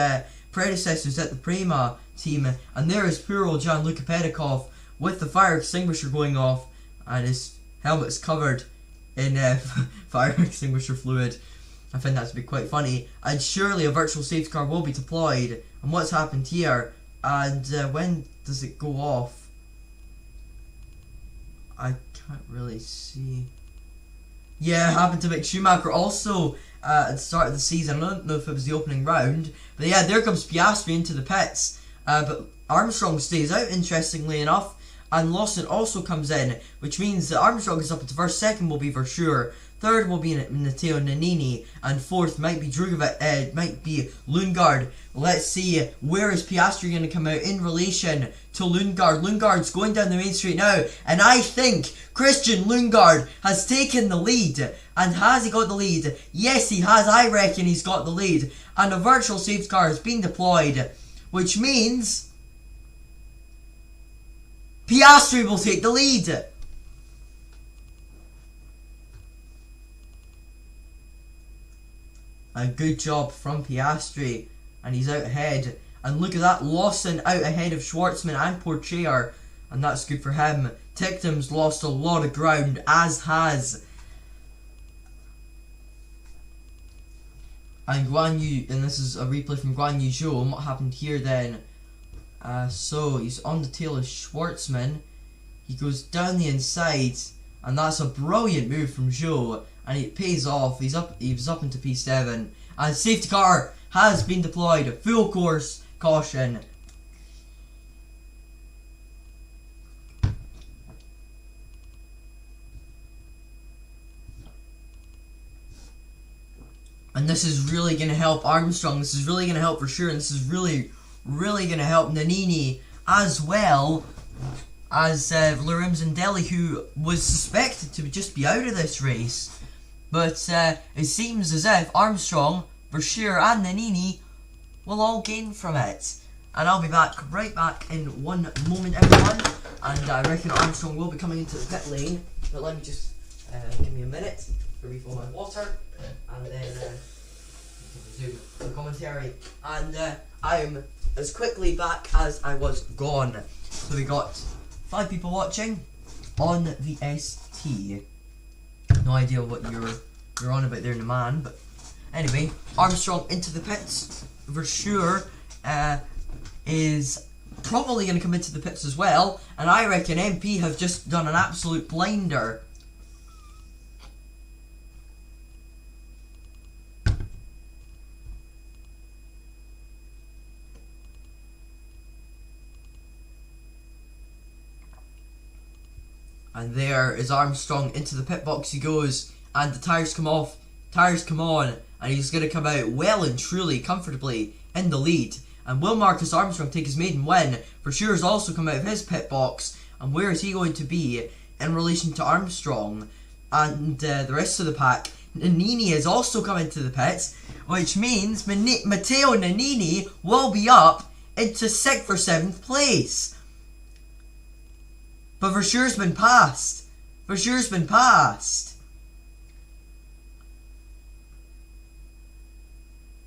predecessors at the Prema team. And there is poor old Gianluca Pedikov with the fire extinguisher going off, and his helmet's covered in fire extinguisher fluid. I find that to be quite funny. And surely a virtual safety car will be deployed. And what's happened here? And when does it go off? I can't really see. Yeah, it happened to Mick Schumacher also at the start of the season. I don't know if it was the opening round. But yeah, there comes Piastri into the pits. But Armstrong stays out, interestingly enough. And Lawson also comes in, which means that Armstrong is up into first. Second will be for sure. Third will be Matteo Nannini, and fourth might be might be Lundgaard. Let's see, where is Piastri going to come out in relation to Lundgaard? Lundgaard's going down the main straight now, and I think Christian Lundgaard has taken the lead. And has he got the lead? Yes, he has. I reckon he's got the lead. And a virtual safety car is being deployed, which means Piastri will take the lead. A good job from Piastri, and he's out ahead. And look at that, Lawson out ahead of Schwartzman and Pourchaire, and that's good for him. Ticktum's lost a lot of ground, as has. And Guan Yu, and this is a replay from Guan Yu Zhou, and what happened here then? So he's on the tail of Schwartzman. He goes down the inside, and that's a brilliant move from Zhou, and it pays off. He was up into P7, and safety car has been deployed. Full course caution. And this is really going to help Armstrong. This is really going to help for sure. And this is really going to help Nannini, as well as Lorenz Zindelli, who was suspected to just be out of this race. But it seems as if Armstrong, Verschuur and Nannini will all gain from it. And I'll be right back in one moment, everyone. And I reckon Armstrong will be coming into the pit lane. But let me just give me a minute to refill my water. And then resume the commentary. And I am as quickly back as I was gone. So we got 5 people watching on the ST. No idea what you're on about there, man. But anyway, Armstrong into the pits. Verschuur is probably going to come into the pits as well. And I reckon MP have just done an absolute blinder. And there is Armstrong, into the pit box he goes, and the tyres come off, tyres come on, and he's going to come out well and truly, comfortably in the lead. And will Marcus Armstrong take his maiden win? Verschuur has also come out of his pit box, and where is he going to be in relation to Armstrong and the rest of the pack? Nannini has also come into the pits, which means Matteo Nannini will be up into 6th or 7th place. But Verschuur's been passed. Verschuur's been passed.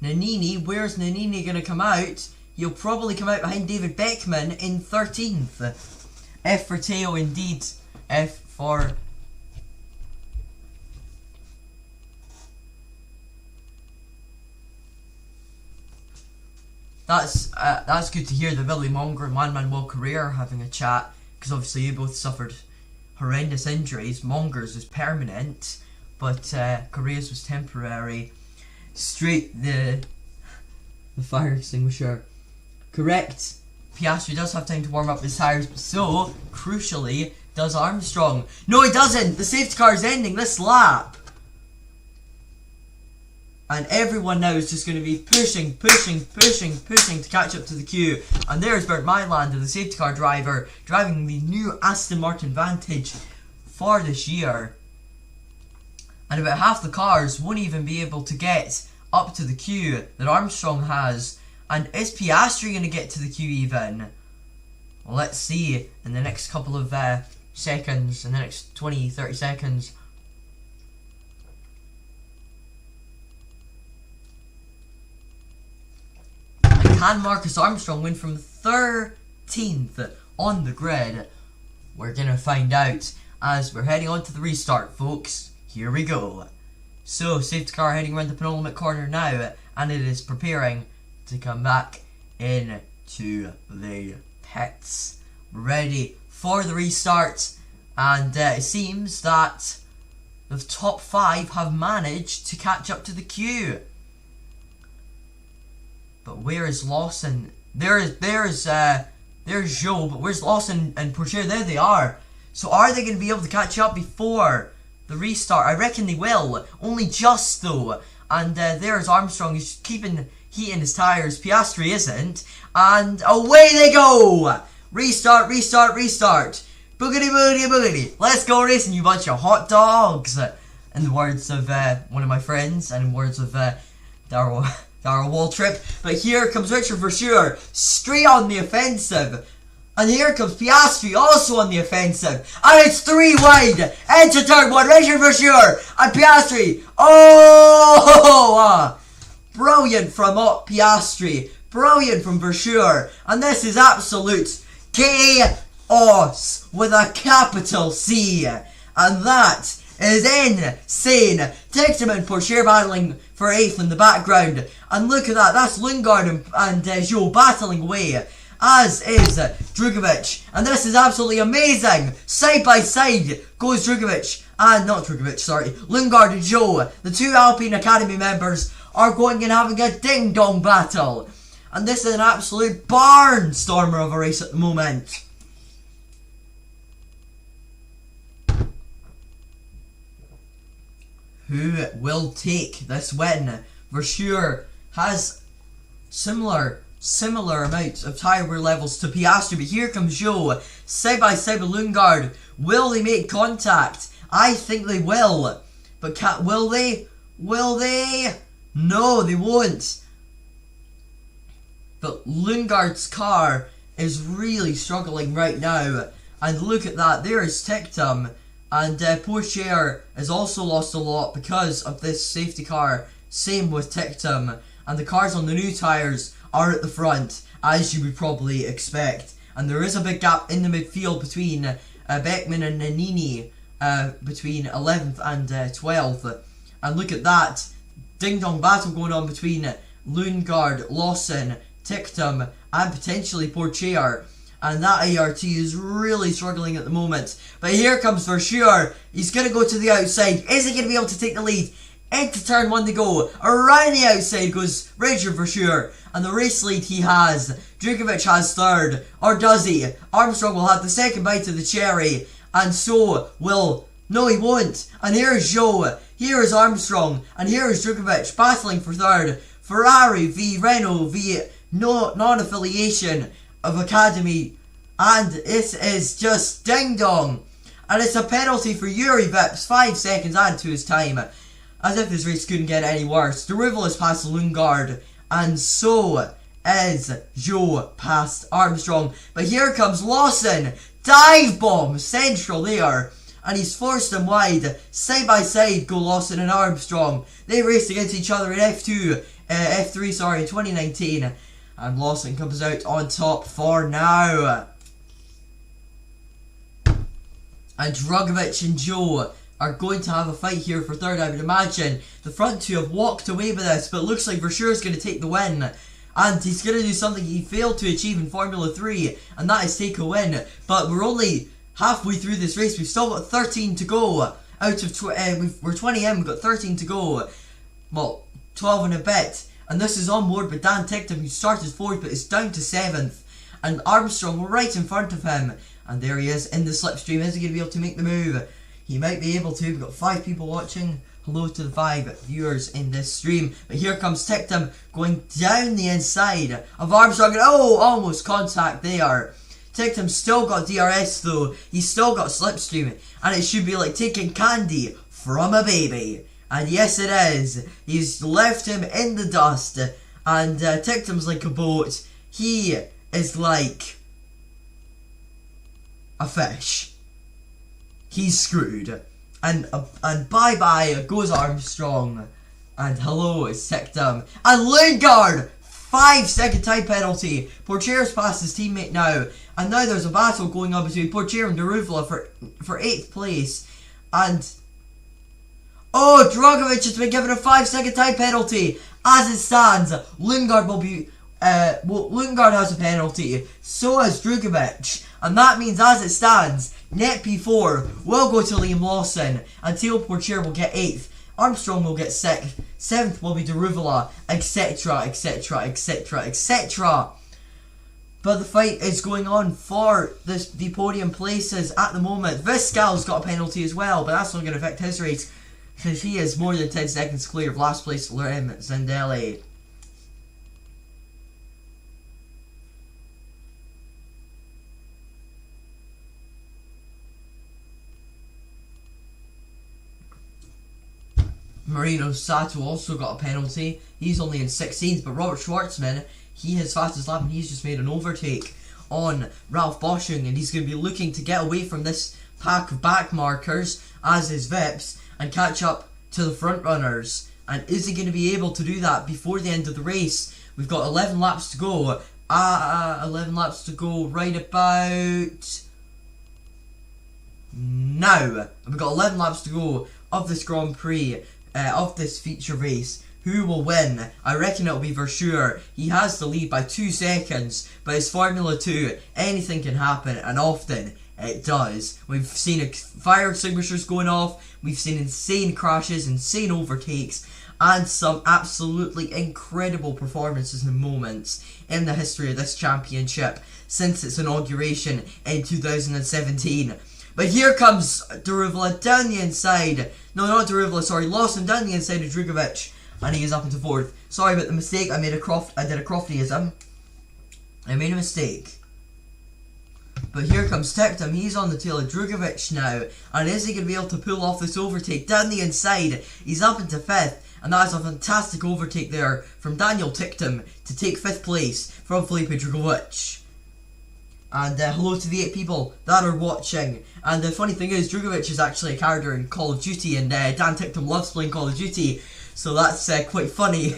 Nannini, where's Nannini going to come out? He'll probably come out behind David Beckman in 13th. F for Teo indeed. F for... That's good to hear that Billy Monger and Juan Manuel Correa are having a chat. Because obviously you both suffered horrendous injuries. Monger's was permanent, but Correa's was temporary. Straight the fire extinguisher. Correct. Piastri does have time to warm up his tyres, but so, crucially, does Armstrong. No, he doesn't! The safety car is ending this lap! And everyone now is just going to be pushing to catch up to the queue. And there's Bert Mylander, the safety car driver, driving the new Aston Martin Vantage for this year. And about half the cars won't even be able to get up to the queue that Armstrong has. And is Piastri going to get to the queue even? Well, let's see in the next couple of seconds, in the next 20-30 seconds. Can Marcus Armstrong win from 13th on the grid? We're going to find out as we're heading on to the restart, folks. Here we go. So, safety car heading around the penultimate corner now, and it is preparing to come back into the pits. Ready for the restart, and it seems that the top 5 have managed to catch up to the queue. But where is Lawson? There's Zhou, but where's Lawson and Pourchaire? There they are. So are they going to be able to catch up before the restart? I reckon they will. Only just though. And there's Armstrong. He's keeping heating his tyres. Piastri isn't. And away they go. Restart, restart, restart. Boogity, boogity, boogity. Let's go racing, you bunch of hot dogs. In the words of one of my friends, and in words of Darrell Waltrip. But here comes Richard Verschuur, straight on the offensive. And here comes Piastri, also on the offensive. And it's 3 wide. Into turn 1, Richard Verschuur and Piastri. Oh! Brilliant from Piastri. Brilliant from Versure. And this is absolute chaos with a capital C. And that is insane. Tictum and Porsche battling for 8th in the background. And look at that. That's Lundgaard and Zhou battling away. As is Drugovich. And this is absolutely amazing. Side by side goes Lundgaard and Zhou. The two Alpine Academy members are going and having a ding-dong battle. And this is an absolute barnstormer of a race at the moment. Who will take this win? Versure has similar amounts of tyre wear levels to Piastri, but here comes Zhou, side by side with Lundgaard. Will they make contact? I think they will, but will they? Will they? No, they won't. But Lundgaard's car is really struggling right now, and look at that. There is Tictum, and Porsche has also lost a lot because of this safety car. Same with Tictum, and the cars on the new tyres are at the front, as you would probably expect. And there is a big gap in the midfield between Beckman and Nannini, between 11th and 12th. And look at that ding-dong battle going on between Lundgaard, Lawson, Tictum, and potentially Porsche. And that ART is really struggling at the moment. But here comes Versure. He's going to go to the outside. Is he going to be able to take the lead? Into turn 1 to go. Around the outside goes Richard Versure. And the race lead he has. Drugovich has 3rd. Or does he? Armstrong will have the 2nd bite of the cherry. And so will... No, he won't. And here is Zhou. Here is Armstrong. And here is Drugovich battling for 3rd. Ferrari v Renault v non-affiliation of Academy. And it is just ding-dong. And it's a penalty for Yuri Vips. 5 seconds added to his time. As if this race couldn't get any worse. Deruval has passed Lundgaard. And so is Zhou past Armstrong. But here comes Lawson. Dive bomb. Central there. And he's forced him wide. Side by side go Lawson and Armstrong. They raced against each other in F3 in 2019. And Lawson comes out on top for now. And Drugovich and Zhou are going to have a fight here for 3rd, I would imagine. The front two have walked away with this, but it looks like Versure is going to take the win. And he's going to do something he failed to achieve in Formula 3, and that is take a win. But we're only halfway through this race. We've still got 13 to go. Out of we're 20 in, we've got 13 to go. Well, 12 and a bit. And this is on board with Dan Tictum, who started 4th, but is down to 7th. And Armstrong right in front of him. And there he is in the slipstream. Is he going to be able to make the move? He might be able to. We've got 5 people watching. Hello to the 5 viewers in this stream. But here comes Tictum going down the inside of Armstrong. And oh, almost contact there. Tictum's still got DRS though. He's still got slipstream. And it should be like taking candy from a baby. And yes it is. He's left him in the dust. And Tictum's like a boat. He is like a fish. He's screwed. And bye-bye goes Armstrong. And hello, it's Tictum. And Lundgaard! 5-second time penalty. Porchere's past his teammate now. And now there's a battle going on between Porsche and Deruvala for 8th place. And... oh, Drugovich has been given a 5-second time penalty. As it stands, Lundgaard will be... Lundgaard has a penalty. So has Drugovich. And that means as it stands, net P4 will go to Liam Lawson. And Theo Porcher will get 8th. Armstrong will get 6th. 7th will be Deruvala, etc, etc, etc, etc. But the fight is going on for the podium places at the moment. Viscal's got a penalty as well, but that's not going to affect his race because he is more than 10 seconds clear of last place Lorem Zendelli. Marino Sato also got a penalty. He's only in 16th, but Robert Schwartzman, he has fastest lap and he's just made an overtake on Ralph Boschung, and he's going to be looking to get away from this pack of back markers, as is Vips, and catch up to the front runners. And is he going to be able to do that before the end of the race? We've got 11 laps to go. 11 laps to go right about now. We've got 11 laps to go of this Grand Prix, of this feature race. Who will win? I reckon it'll be Verschure. He has the lead by 2 seconds, but it's Formula 2. Anything can happen, and often it does. We've seen fire extinguishers going off. We've seen insane crashes, insane overtakes, and some absolutely incredible performances and moments in the history of this championship since its inauguration in 2017. But here comes Deruvla down the inside. No, not Deruvla, sorry. Lawson down the inside of Drugovic. And he is up into 4th. Sorry about the mistake. I did a Croftyism. I made a mistake. But here comes Tictum. He's on the tail of Drugovic now. And is he going to be able to pull off this overtake down the inside? He's up into 5th. And that is a fantastic overtake there from Daniel Tictum to take 5th place from Felipe Drugovic. And hello to the 8 people that are watching. And the funny thing is, Drugovic is actually a character in Call of Duty, and Dan Tictum loves playing Call of Duty, so that's quite funny.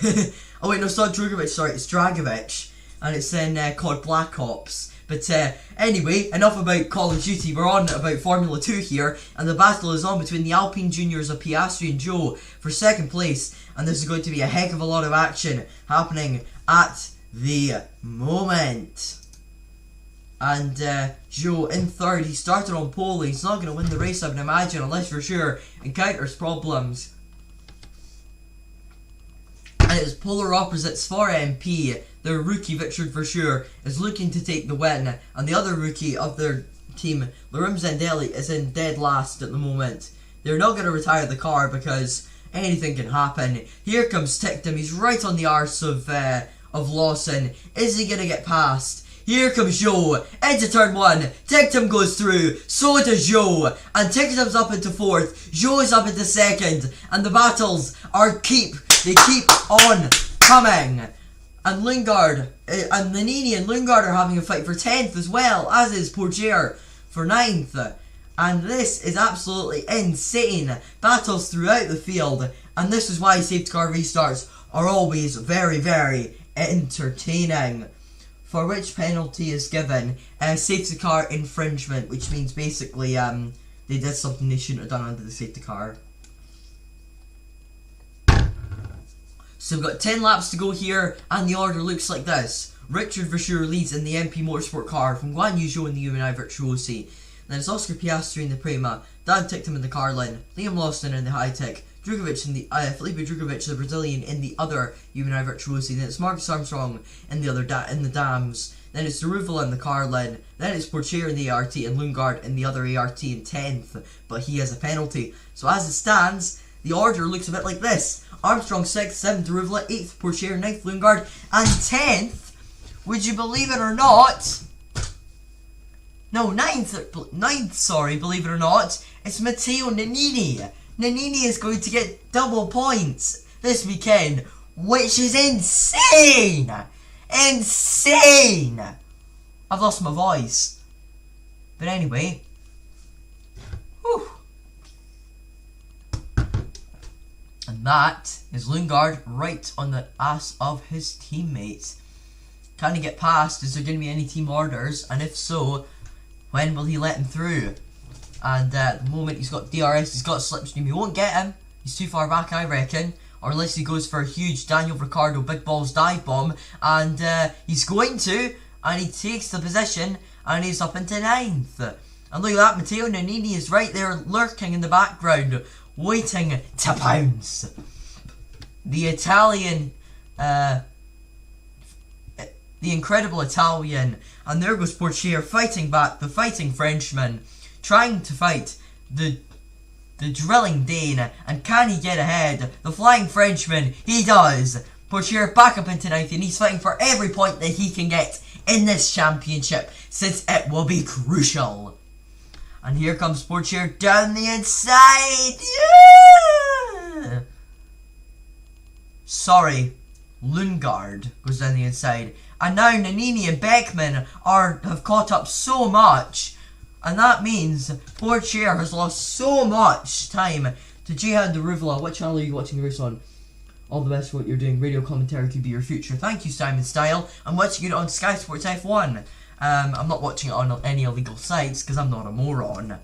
Oh wait, no, it's not Drugovic, sorry, it's Dragovic, and it's in called Black Ops. But anyway, enough about Call of Duty. We're on about Formula 2 here, and the battle is on between the Alpine Juniors of Piastri and Joe for 2nd place, and this is going to be a heck of a lot of action happening at the moment. And Joe in 3rd, he started on pole. He's not going to win the race, I would imagine, unless Verschure encounters problems. And it's polar opposites for MP. Their rookie, Richard Verschure, is looking to take the win. And the other rookie of their team, Larim Zendelli, is in dead last at the moment. They're not going to retire the car because anything can happen. Here comes Tictum. He's right on the arse of Lawson. Is he going to get past? Here comes Joe into turn 1. Tictum goes through. So does Joe. And Tictum's up into 4th. Joe is up into 2nd. And the battles keep on coming. And Lundgaard, and Nannini and Lundgaard are having a fight for 10th as well, as is Porgier for 9th. And this is absolutely insane. Battles throughout the field. And this is why safety car restarts are always very, very entertaining. For which penalty is given? Safety car infringement, which means basically they did something they shouldn't have done under the safety car. So we've got 10 laps to go here, and the order looks like this. Richard Verschure leads in the MP Motorsport car from Guan Yu Zhou in the UMI Virtuosi. Then it's Oscar Piastri in the Prema, Dan Tictum in the Carlin, Liam Lawson in the High-Tech, Drugovic in the Felipe Drugovic, the Brazilian, in the other UMI Virtuosi. Then it's Marcus Armstrong in the other in the Dams. Then it's Deruvla in the Carlin. Then it's Portier in the ART and Lundgaard in the other ART in 10th, but he has a penalty. So as it stands, the order looks a bit like this. Armstrong 6th, 7th Deruvla, 8th Portier, 9th Lundgaard, and 10th, would you believe it or not? No, 9th, sorry, believe it or not, it's Matteo Nannini. Nannini is going to get double points this weekend, which is insane! Insane! I've lost my voice. But anyway. Whew. And that is Lundgaard right on the ass of his teammates. Can he get past? Is there going to be any team orders? And if so, when will he let him through? And at the moment he's got DRS, he's got slipstream. He won't get him. He's too far back, I reckon. Or unless he goes for a huge Daniel Ricciardo big balls dive bomb. And he's going to. And he takes the position. And he's up into 9th. And look at that, Matteo Nannini is right there lurking in the background, waiting to pounce. The Italian, the incredible Italian, and there goes Portier fighting back, the fighting Frenchman, trying to fight the drilling Dane, and can he get ahead? The flying Frenchman, he does. Portier back up into 9th, and he's fighting for every point that he can get in this championship, since it will be crucial. And here comes Portier down the inside. Yeah! Sorry, Lundgaard goes down the inside. And now Nannini and Beckman have caught up so much. And that means Portier has lost so much time to Jihan Deruvla. What channel are you watching the race on? All the best for what you're doing. Radio commentary could be your future. Thank you, Simon Style. I'm watching it on Sky Sports F1. I'm not watching it on any illegal sites because I'm not a moron.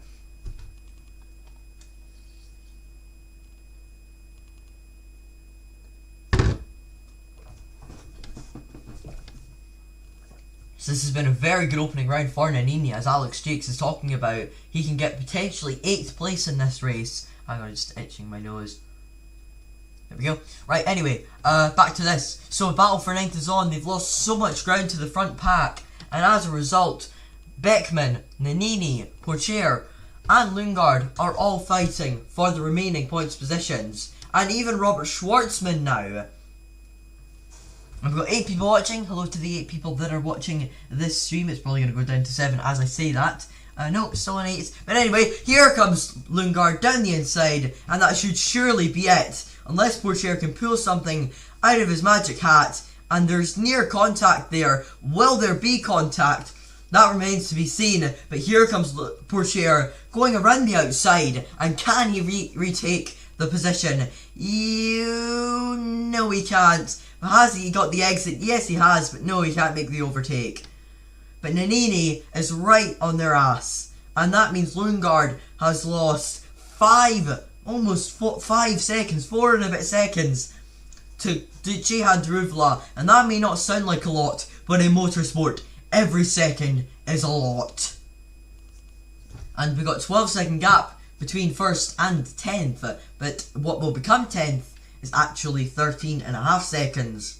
So this has been a very good opening round for Nannini, as Alex Jakes is talking about. He can get potentially 8th place in this race. Hang on, just itching my nose. There we go. Right, anyway, back to this. So battle for 9th is on. They've lost so much ground to the front pack, and as a result, Beckman, Nannini, Pourchaire and Lundgaard are all fighting for the remaining points positions. And even Robert Schwartzman now. I've got 8 people watching. Hello to the 8 people that are watching this stream. It's probably going to go down to 7 as I say that. No, still an 8. But anyway, here comes Lundgaard down the inside, and that should surely be it. Unless Pourchaire can pull something out of his magic hat, and there's near contact there. Will there be contact? That remains to be seen. But here comes Pourchaire going around the outside, and can he retake the position? No, he can't. Has he got the exit? Yes, he has, but no, he can't make the overtake. But Nannini is right on their ass, and that means Lundgaard has lost 5 seconds, 4 and a bit seconds to Cihan Daruvla, and that may not sound like a lot, but in motorsport, every second is a lot. And we got 12-second gap between 1st and 10th, but what will become 10th is actually 13.5 seconds.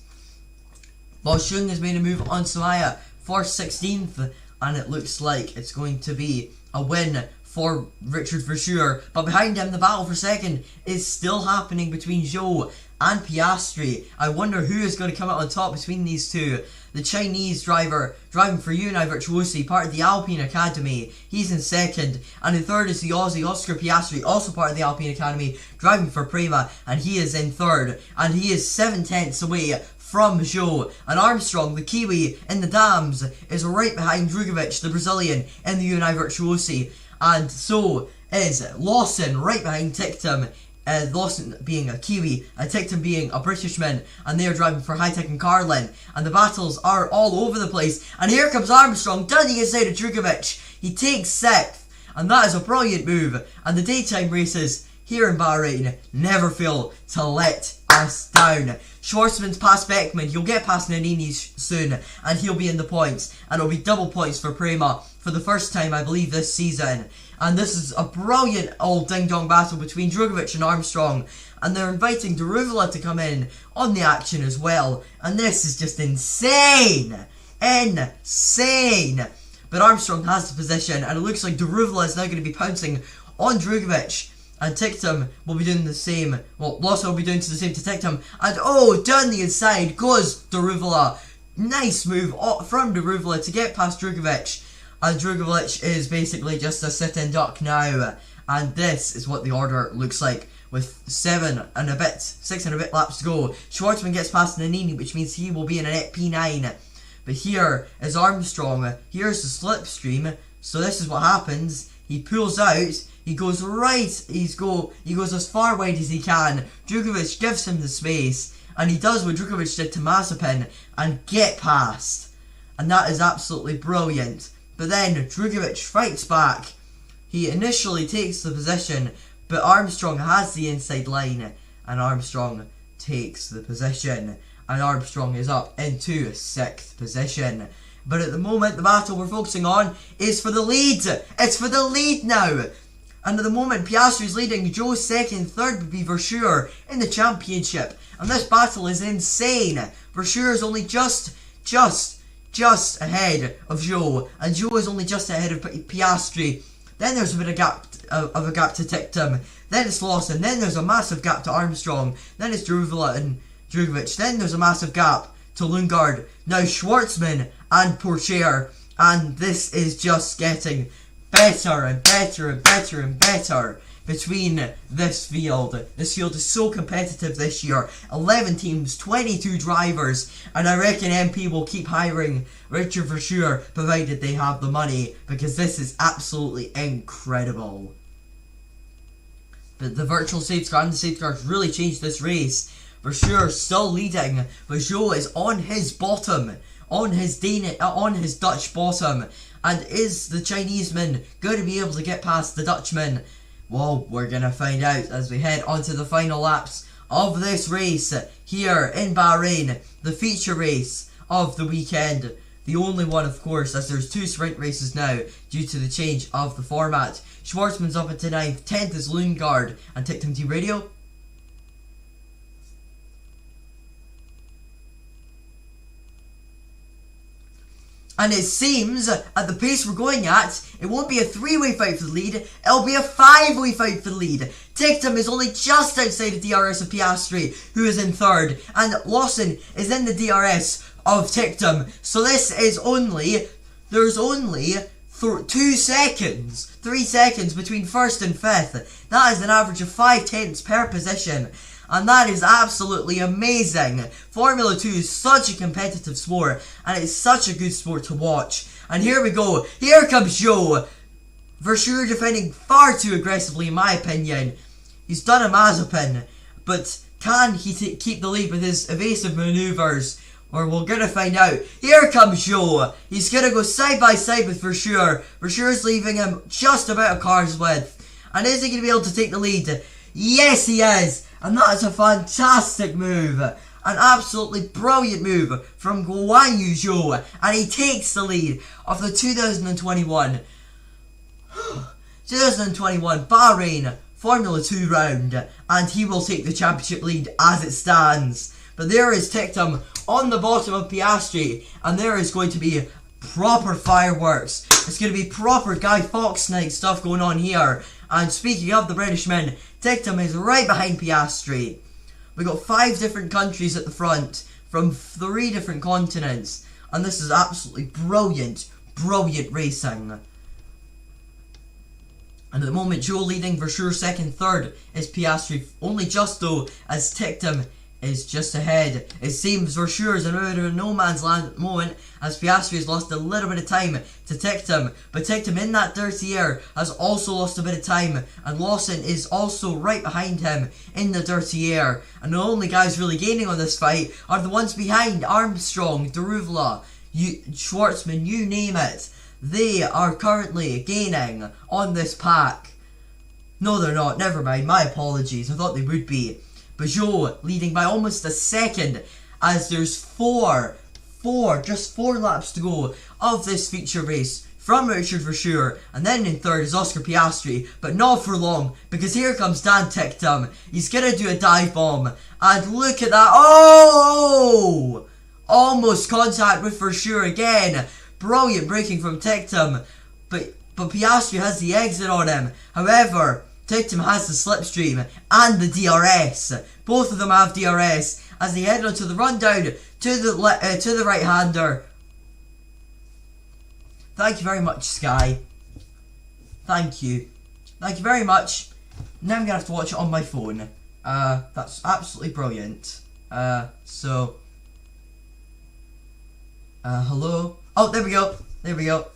Watchalong has made a move on Samaya for 16th, and it looks like it's going to be a win for Richard Verschuur. But behind him, the battle for 2nd is still happening between Zhou and Piastri. I wonder who is going to come out on top between these two. The Chinese driver driving for Unai Virtuosi, part of the Alpine Academy, he's in 2nd, and in 3rd is the Aussie Oscar Piastri, also part of the Alpine Academy, driving for Prema, and he is in 3rd, and he is 7/10 away from Zhou. And Armstrong, the Kiwi in the Dams, is right behind Drugovic, the Brazilian, in the Unai Virtuosi, and so is Lawson right behind Ticktum. Lawson being a Kiwi, Ticktum being a Britishman, and they are driving for Hightech and Carlin, and the battles are all over the place. And here comes Armstrong down the inside of Drugovic. He takes 6th, and that is a brilliant move. And the daytime races here in Bahrain never fail to let us down. Schwartzman's past Beckman, he'll get past Nannini soon, and he'll be in the points, and it'll be double points for Prema for the first time, I believe, this season. And this is a brilliant old ding-dong battle between Drugovic and Armstrong, and they're inviting Daruvla to come in on the action as well, and this is just insane! Insane! But Armstrong has the position, and it looks like Daruvla is now going to be pouncing on Drugovic, and Ticktum will be doing the same. Well, Lawson will be doing the same to Ticktum, and oh, down the inside goes Daruvla. Nice move from Daruvla to get past Drugovic. And Drugovic is basically just a sit-in duck now. And this is what the order looks like with 6 and a bit laps to go. Schwartzman gets past Nannini, which means he will be in an P9. But here is Armstrong. Here's the slipstream. So this is what happens. He pulls out. He goes right. He goes as far wide as he can. Drugovic gives him the space. And he does what Drugovic did to Mazepin and get past. And that is absolutely brilliant. But then Drugovic fights back. He initially takes the position, but Armstrong has the inside line, and Armstrong takes the position. And Armstrong is up into 6th position. But at the moment, the battle we're focusing on is for the lead. It's for the lead now. And at the moment, Piastri is leading. Zhou's 2nd, 3rd would be Verschuur in the championship. And this battle is insane. Verschuur is only just ahead of Zhou, and Zhou is only just ahead of Piastri. Then there's a bit of a gap to Ticktum. Then it's Lawson. Then there's a massive gap to Armstrong. Then it's Daruvla and Drugovic. Then there's a massive gap to Lundgaard. Now Schwartzman and Pourchaire, and this is just getting better and better and better and better between this field. This field is so competitive this year. 11 teams, 22 drivers, and I reckon MP will keep hiring Richard Verschuur provided they have the money, because this is absolutely incredible. But the virtual safety car and the safety cars really changed this race. For sure, still leading, but Joe is on his bottom, on his Dutch bottom. And is the Chineseman going to be able to get past the Dutchman? Well, we're going to find out as we head onto the final laps of this race here in Bahrain, the feature race of the weekend. The only one, of course, as there's 2 sprint races now due to the change of the format. Schwartzman's up into 9th, 10th is Lundgaard, and TikTom Team Radio. And it seems, at the pace we're going at, it won't be a 3-way fight for the lead, it'll be a 5-way fight for the lead. TikTom is only just outside the DRS of Piastri, who is in 3rd, and Lawson is in the DRS of TikTom. So this is there's only 3 seconds between 1st and 5th. That is an average of 5 tenths per position. And that is absolutely amazing. Formula 2 is such a competitive sport, and it's such a good sport to watch. And here we go. Here comes Joe. For sure defending far too aggressively in my opinion. He's done a Mazepin, but can he keep the lead with his evasive manoeuvres? Or we're going to find out. Here comes Joe. He's going to go side by side with Versure. Versure's leaving him just about a car's width. And is he going to be able to take the lead? Yes, he is. And that is a fantastic move. An absolutely brilliant move from Guan Yu Zhou. And he takes the lead of the 2021 Bahrain Formula 2 round. And he will take the championship lead as it stands. But there is TikTom on the bottom of Piastri. And there is going to be proper fireworks. It's going to be proper Guy Fawkes night stuff going on here. And speaking of the Britishman, TikTom is right behind Piastri. We've got 5 different countries at the front from 3 different continents. And this is absolutely brilliant racing. And at the moment, Joe leading for sure 2nd, 3rd is Piastri. Only just though, as TikTom is just ahead. It seems for sure is another no man's land at the moment, as Piastri has lost a little bit of time to TikTom, but TikTom in that dirty air has also lost a bit of time, and Lawson is also right behind him in the dirty air. And the only guys really gaining on this fight are the ones behind: Armstrong, Daruvla, Schwartzman, you name it. They are currently gaining on this pack. No, they're not. Never mind. My apologies. I thought they would be. Peugeot leading by almost a second, as there's just four laps to go of this feature race from Richard Versure, and then in 3rd is Oscar Piastri, but not for long, because here comes Dan TikTom. He's gonna do a dive bomb, and look at that. Oh! Almost contact with Versure again. Brilliant braking from TikTom, but Piastri has the exit on him. However, TikTom has the slipstream and the DRS. Both of them have DRS as they head onto the rundown to the right-hander. Thank you very much, Sky. Thank you. Thank you very much. Now I'm going to have to watch it on my phone. That's absolutely brilliant. Hello? Oh, there we go. There we go.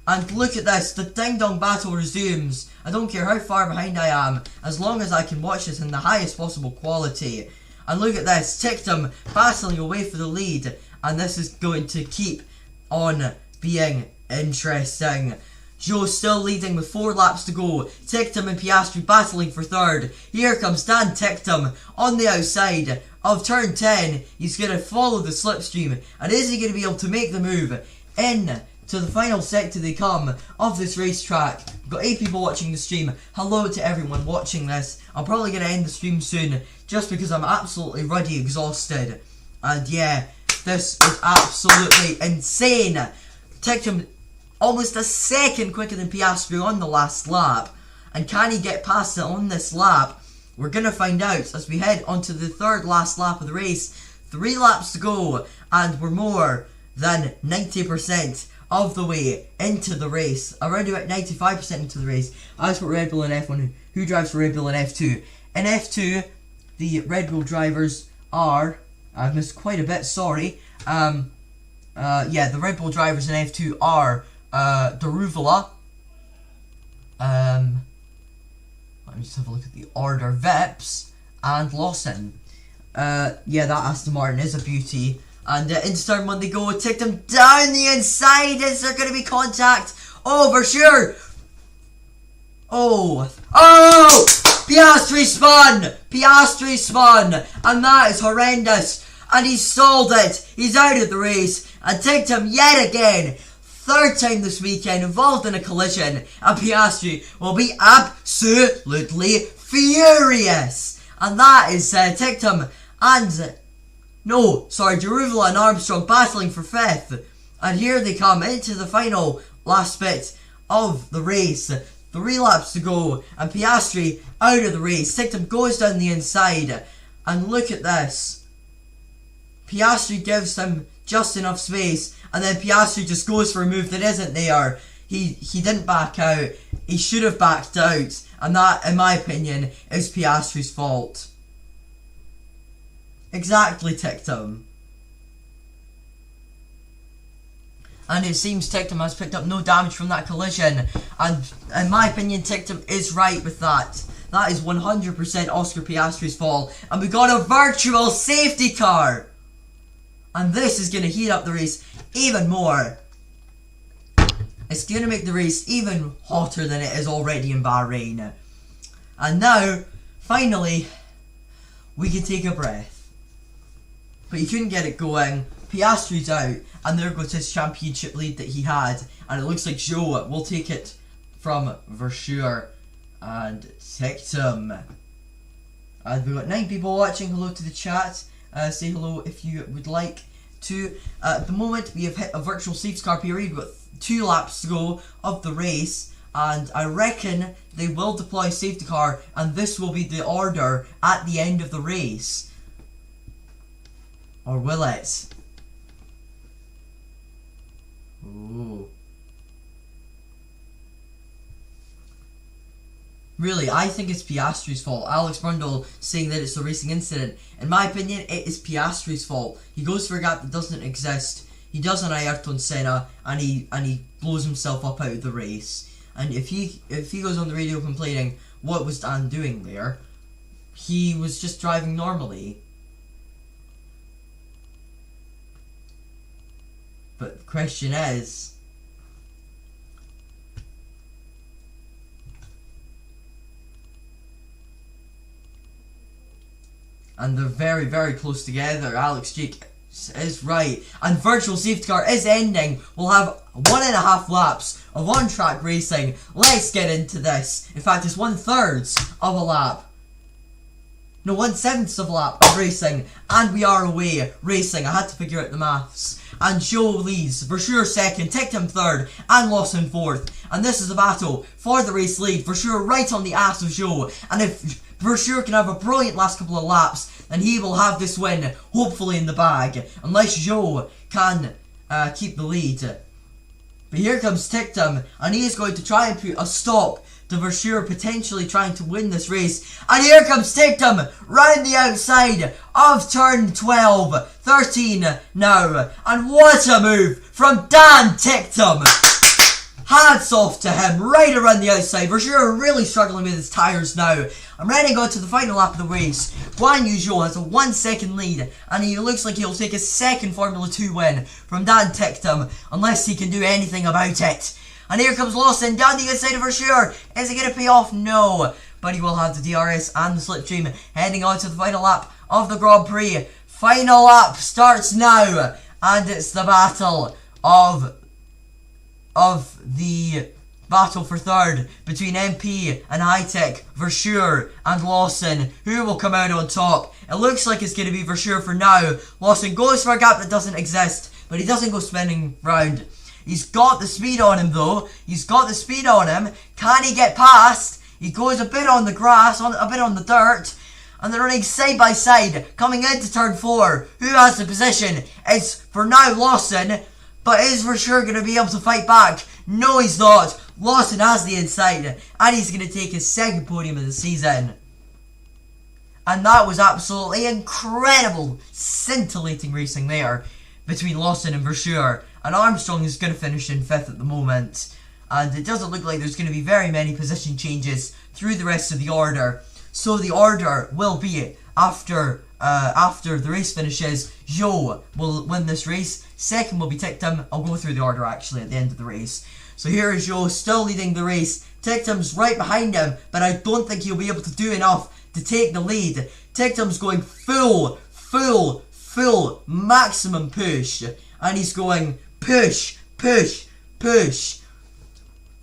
And look at this, the ding-dong battle resumes. I don't care how far behind I am, as long as I can watch this in the highest possible quality. And look at this, TikTom battling away for the lead, and this is going to keep on being interesting. Joe still leading with 4 laps to go. TikTom and Piastri battling for 3rd. Here comes Dan TikTom on the outside of turn 10. He's going to follow the slipstream, and is he going to be able to make the move in to the final sector they come of this racetrack? We've got 8 people watching the stream. Hello to everyone watching this. I'm probably going to end the stream soon, just because I'm absolutely ruddy exhausted. And yeah, this is absolutely insane. TikTom almost a second quicker than Piastri on the last lap. And can he get past it on this lap? We're going to find out as we head onto the 3rd last lap of the race. 3 laps to go, and we're more than 90% of the way into the race. Around about 95% into the race. As for Red Bull and F1, who drives for Red Bull in F2? In F2, the Red Bull drivers are... I've missed quite a bit, sorry. The Red Bull drivers in F2 are Daruvla. Let me just have a look at the order. Veps and Lawson. Yeah, that Aston Martin is a beauty. And into turn one they go, take them down the inside. Is there going to be contact? Oh, for sure. Oh, Piastri spun, and that is horrendous. And he stalled it. He's out of the race, and ticked him yet again. Third time this weekend involved in a collision, and Piastri will be absolutely furious. And that is ticked him. And Deruvala and Armstrong battling for fifth. And here they come into the final last bit of the race. 3 laps to go, and Piastri out of the race. Ticktum goes down the inside, and look at this. Piastri gives him just enough space, and then Piastri just goes for a move that isn't there. He didn't back out. He should have backed out, and that, in my opinion, is Piastri's fault. Exactly, Ticktum. And it seems Ticktum has picked up no damage from that collision. And in my opinion, Ticktum is right with that. That is 100% Oscar Piastri's fault. And we got a virtual safety car. And this is going to heat up the race even more. It's going to make the race even hotter than it is already in Bahrain. And now, finally, we can take a breath. But he couldn't get it going. Piastri's out, and there goes his championship lead that he had, and it looks like Joe will take it from Verschuur and Ticktum. And we've got 9 people watching. Hello to the chat. Say hello if you would like to. At the moment, we have hit a virtual safety car period with 2 laps to go of the race, and I reckon they will deploy safety car, and this will be the order at the end of the race. Or will it? Ooh. Really, I think it's Piastri's fault. Alex Brundle saying that it's a racing incident. In my opinion, it is Piastri's fault. He goes for a gap that doesn't exist. He does an Ayrton Senna, and he blows himself up out of the race. And if he goes on the radio complaining, what was Dan doing there? He was just driving normally. But the question is, and they're very, very close together. Alex Jake is right. And virtual safety car is ending. We'll have 1.5 laps of on-track racing. Let's get into this. In fact, it's 1/3 of a lap. No, 1/7 of a lap of racing. And we are away racing. I had to figure out the maths. And Joe leads. Verschuur second, Ticktum third, and Lawson fourth. And this is a battle for the race lead. Verschuur right on the ass of Joe. And if Verschuur can have a brilliant last couple of laps, then he will have this win, hopefully in the bag. Unless Joe can keep the lead. But here comes Ticktum, and he is going to try and put a stop to Verschuur potentially trying to win this race. And here comes Ticktum round the outside of turn 12, 13 now. And what a move from Dan Ticktum. Hats off to him right around the outside. Verschuur really struggling with his tyres now. I'm ready to go to the final lap of the race. Guan Yu Zhou has a 1 second lead, and he looks like he'll take his second Formula 2 win from Dan Ticktum, unless he can do anything about it. And here comes Lawson down the inside of Verschuur. Is he going to pay off? No. But he will have the DRS and the slipstream heading on to the final lap of the Grand Prix. Final lap starts now. And it's the battle of the battle for third between MP and High-Tech, Verschuur and Lawson. Who will come out on top? It looks like it's going to be Verschuur for now. Lawson goes for a gap that doesn't exist, but he doesn't go spinning round. He's got the speed on him though. He's got the speed on him. Can he get past? He goes a bit on the grass, a bit on the dirt. And they're running side by side, coming into turn 4. Who has the position? It's for now Lawson. But is Verschuur going to be able to fight back? No, he's not. Lawson has the inside. And he's going to take his second podium of the season. And that was absolutely incredible, scintillating racing there between Lawson and Verschuur. And Armstrong is going to finish in 5th at the moment. And it doesn't look like there's going to be very many position changes through the rest of the order. So the order will be after after the race finishes, Joe will win this race. Second will be Tictum. I'll go through the order actually at the end of the race. So here is Joe still leading the race. Tictum's right behind him, but I don't think he'll be able to do enough to take the lead. Tictum's going full maximum push, and he's going push.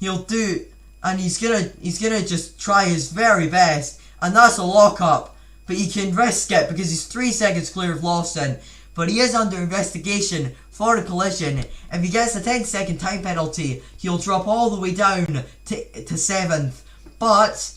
He'll do, and he's gonna just try his very best, and that's a lock-up, but he can risk it because he's 3 seconds clear of Lawson. But he is under investigation for a collision. If he gets a 10-second time penalty, he'll drop all the way down to 7th. But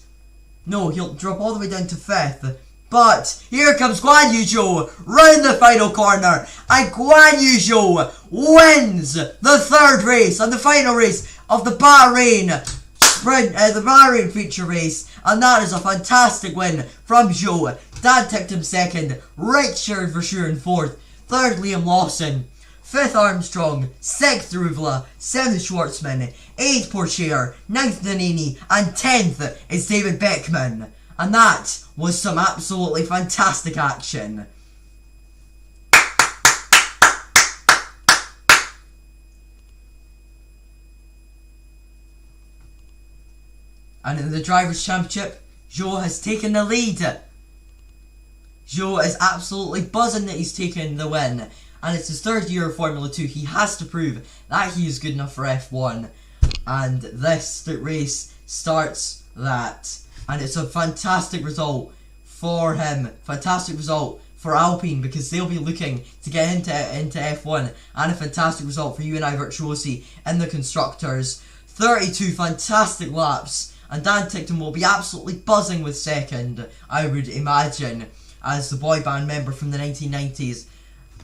no, he'll drop all the way down to 5th. But here comes Guan Yu Zhou round the final corner, and Guan Yu Zhou wins the 3rd race and the final race of the Bahrain sprint, the Bahrain feature race, and that is a fantastic win from Zhou. Dan Tictum 2nd, Richard Verschuren 4th, 3rd Liam Lawson, 5th Armstrong, 6th Ruvla, 7th Schwartzman, 8th Porcher, 9th Nanini, and 10th is David Beckman. And that was some absolutely fantastic action. And in the Drivers' Championship, Zhou has taken the lead. Zhou is absolutely buzzing that he's taken the win. And it's his 3rd year of Formula 2. He has to prove that he is good enough for F1. And this race starts that. And it's a fantastic result for him. Fantastic result for Alpine, because they'll be looking to get into F1. And a fantastic result for UNI Virtuosi in the Constructors. 32 fantastic laps. And Dan Tictum will be absolutely buzzing with 2nd, I would imagine, as the boy band member from the 1990s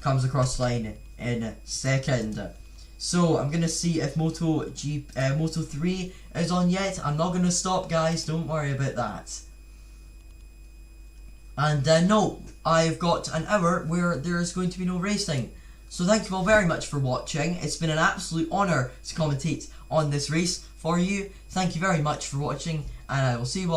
comes across the line in 2nd. So I'm going to see if Moto 3 is on yet. I'm not going to stop, guys, don't worry about that. And no, I've got an hour where there's going to be no racing. So thank you all very much for watching. It's been an absolute honour to commentate on this race for you. Thank you very much for watching, and I will see you all